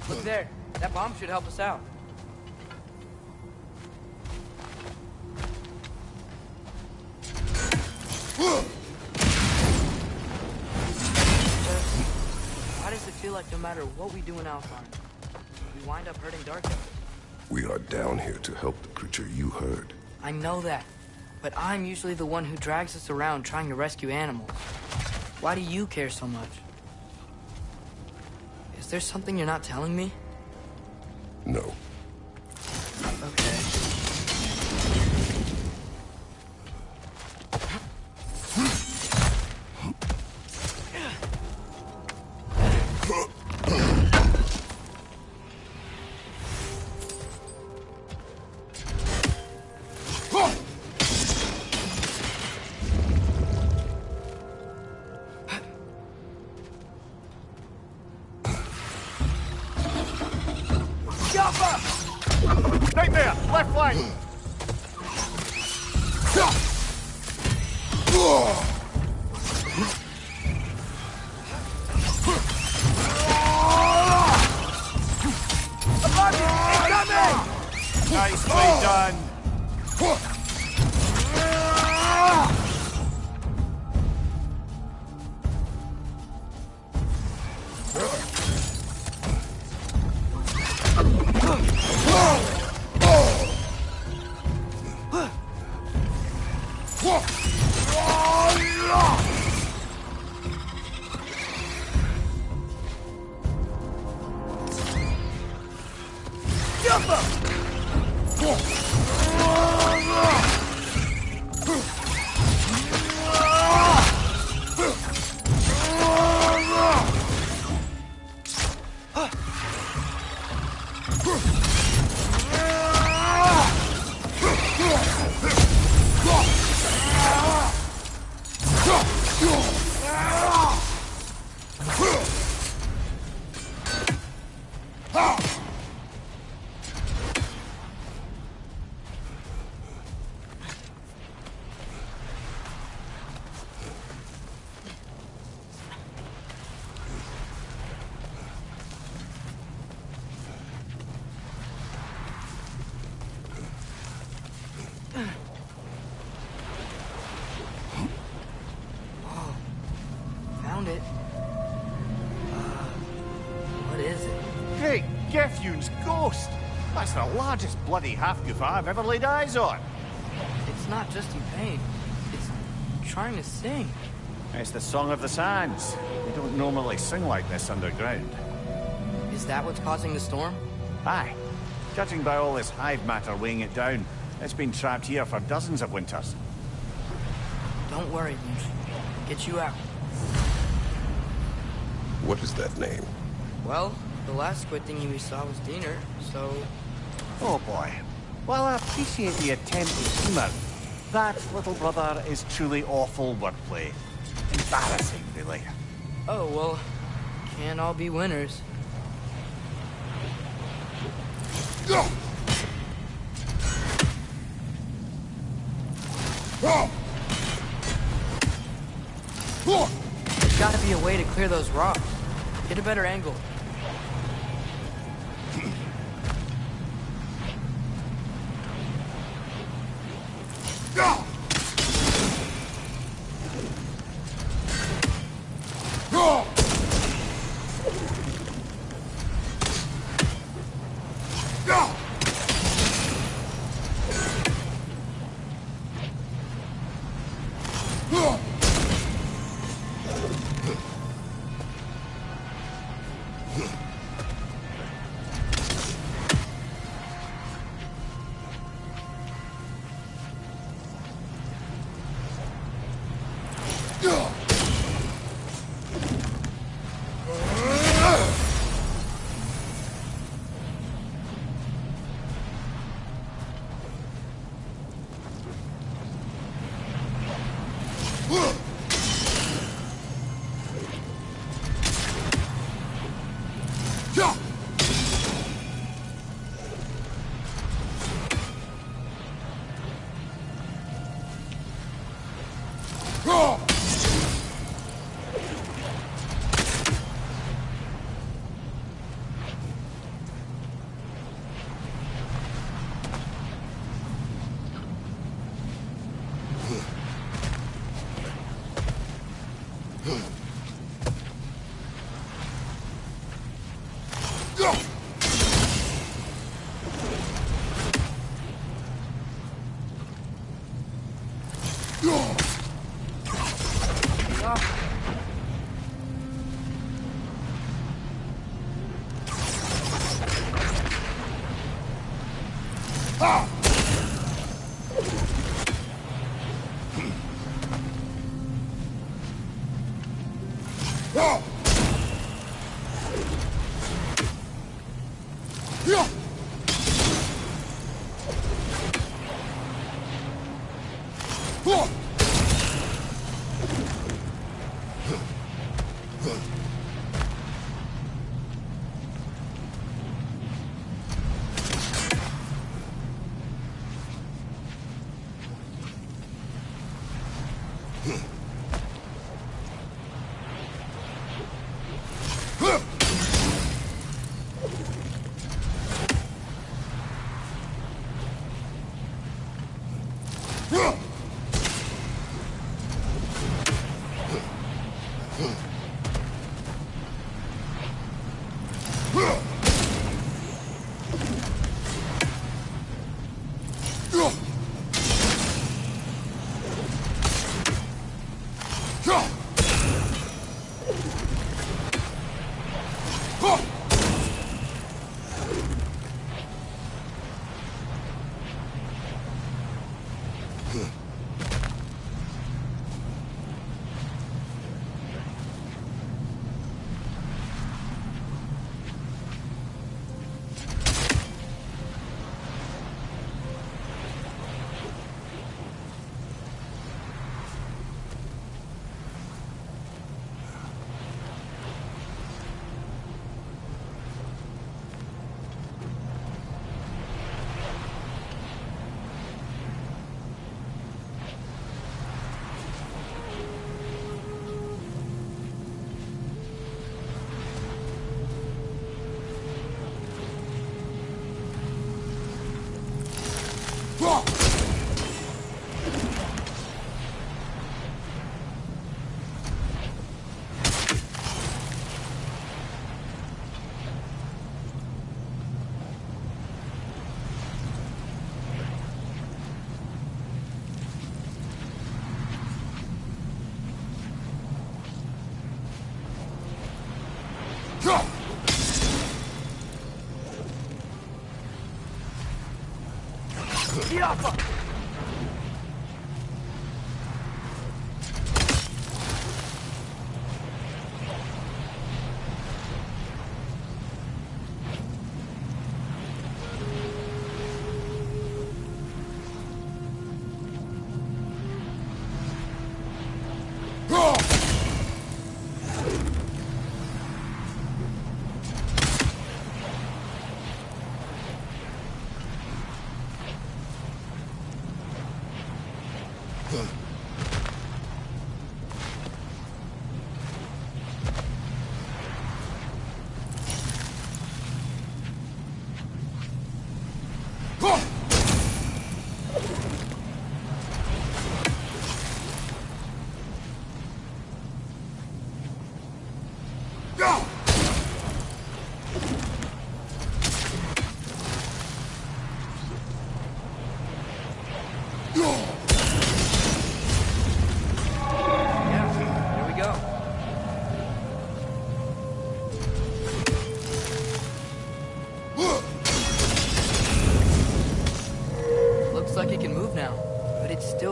Look there. That bomb should help us out. Why does it feel like no matter what we do in Alfheim, we wind up hurting Dark Elves? We are down here to help the creature you heard. I know that, but I'm usually the one who drags us around trying to rescue animals. Why do you care so much? Is there something you're not telling me? No. Okay. Right there, left flank. Above you, incoming! Nicely done. Jump up! Oh, found it. What is it? Great Gefyun's ghost! That's the largest bloody half-goof I've ever laid eyes on. It's not just in pain. It's trying to sing. It's the Song of the Sands. They don't normally sing like this underground. Is that what's causing the storm? Aye. Judging by all this hive matter weighing it down, it's been trapped here for dozens of winters. Don't worry, Yuji. Get you out. What is that name? Well, the last squid thingy we saw was Diener, so... Oh boy. While I appreciate the attempt at humor, that, little brother, is truly awful wordplay. Embarrassing, really. Oh, well, can't all be winners. Go! There's gotta be a way to clear those rocks. Get a better angle. Go!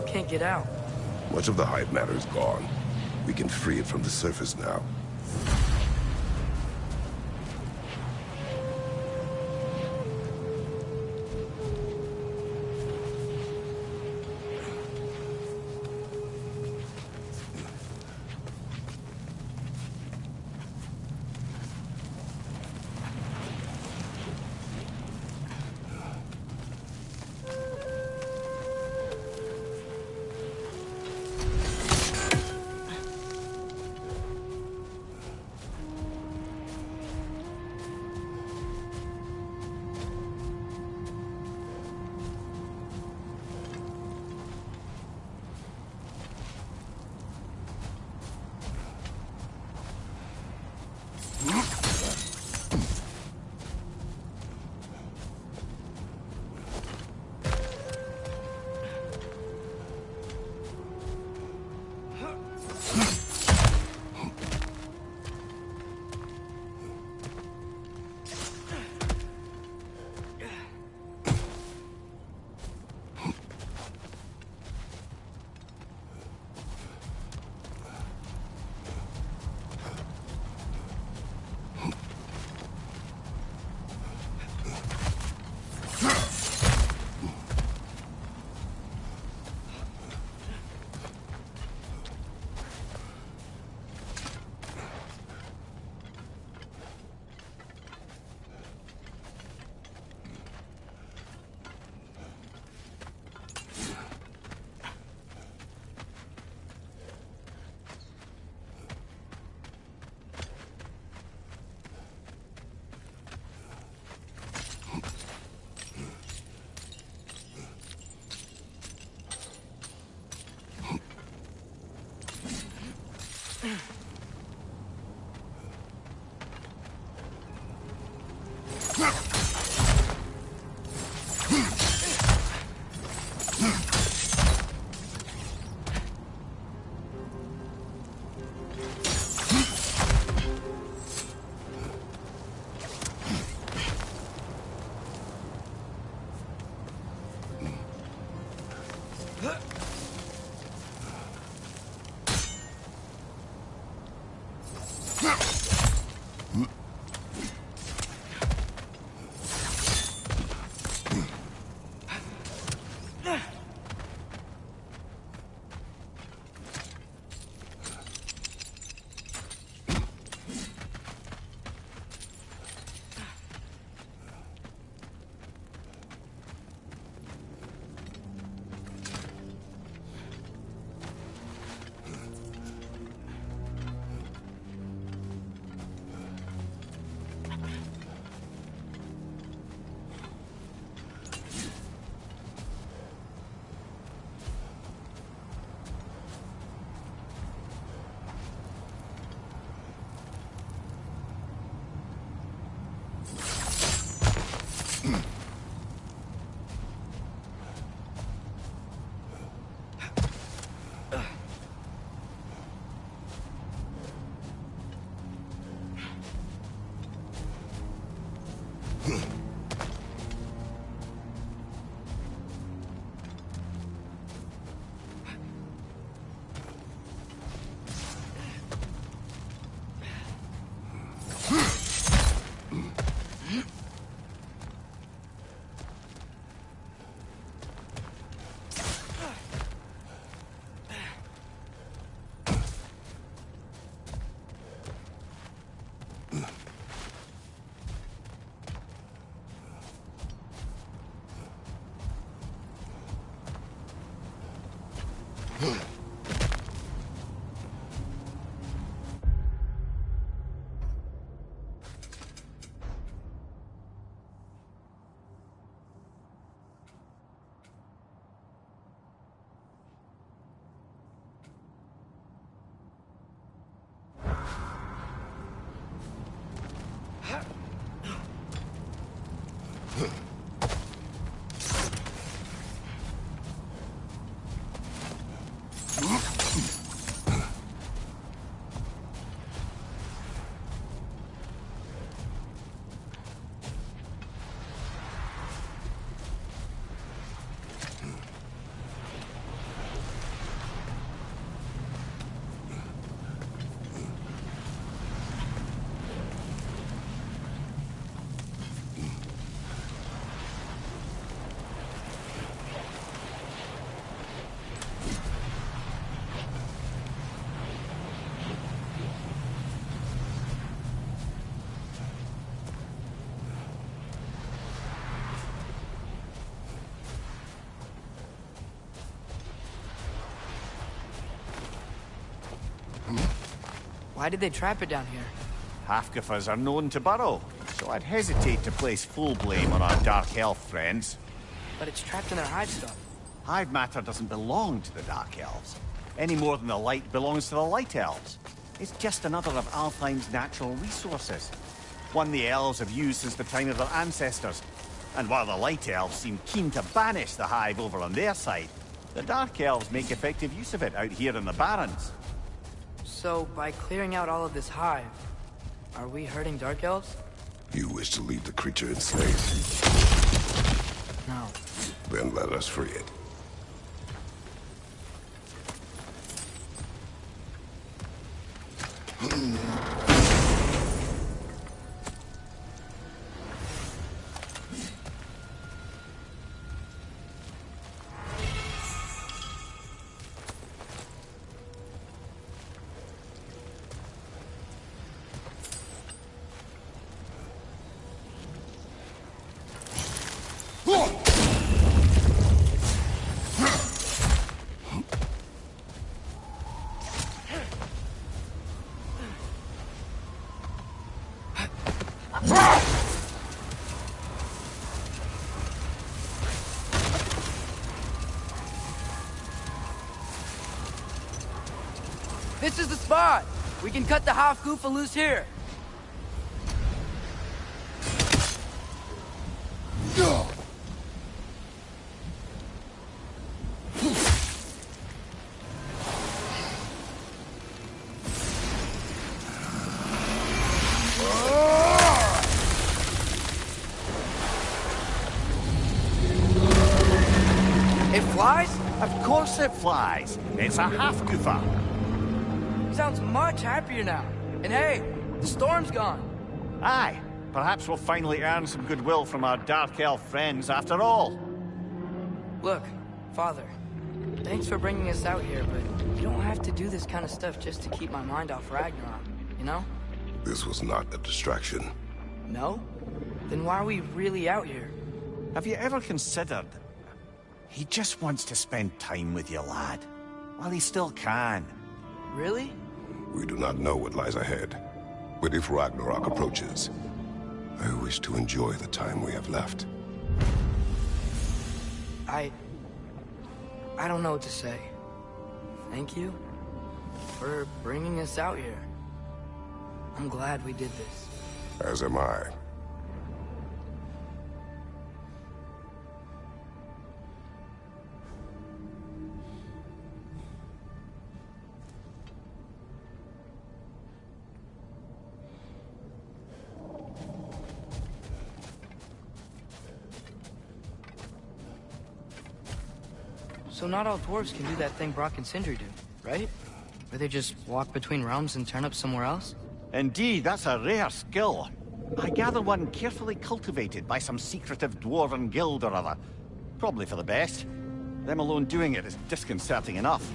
Can't get out. Much of the hive matter is gone. We can free it from the surface now. Why did they trap it down here? Halfgriffers are known to burrow, so I'd hesitate to place full blame on our dark elf friends. But it's trapped in their hive stuff. Hive matter doesn't belong to the dark elves, any more than the light belongs to the light elves. It's just another of Alfheim's natural resources. One the elves have used since the time of their ancestors. And while the light elves seem keen to banish the hive over on their side, the dark elves make effective use of it out here in the Barrens. So, by clearing out all of this hive, are we hurting dark elves? You wish to leave the creature enslaved? No. Then let us free it. This is the spot! We can cut the half goofa loose here! It flies? Of course it flies. It's a half-goofa. Sounds much happier now. And hey, the storm's gone. Aye. Perhaps we'll finally earn some goodwill from our dark elf friends after all. Look, Father, thanks for bringing us out here, but you don't have to do this kind of stuff just to keep my mind off Ragnarok, you know? This was not a distraction. No? Then why are we really out here? Have you ever considered... He just wants to spend time with you, lad. While he still can. Really? We do not know what lies ahead. But if Ragnarok approaches, I wish to enjoy the time we have left. I don't know what to say. Thank you for bringing us out here. I'm glad we did this. As am I. So not all dwarves can do that thing Brock and Sindri do, right? Where they just walk between realms and turn up somewhere else? Indeed, that's a rare skill. I gather one carefully cultivated by some secretive dwarven guild or other. Probably for the best. Them alone doing it is disconcerting enough.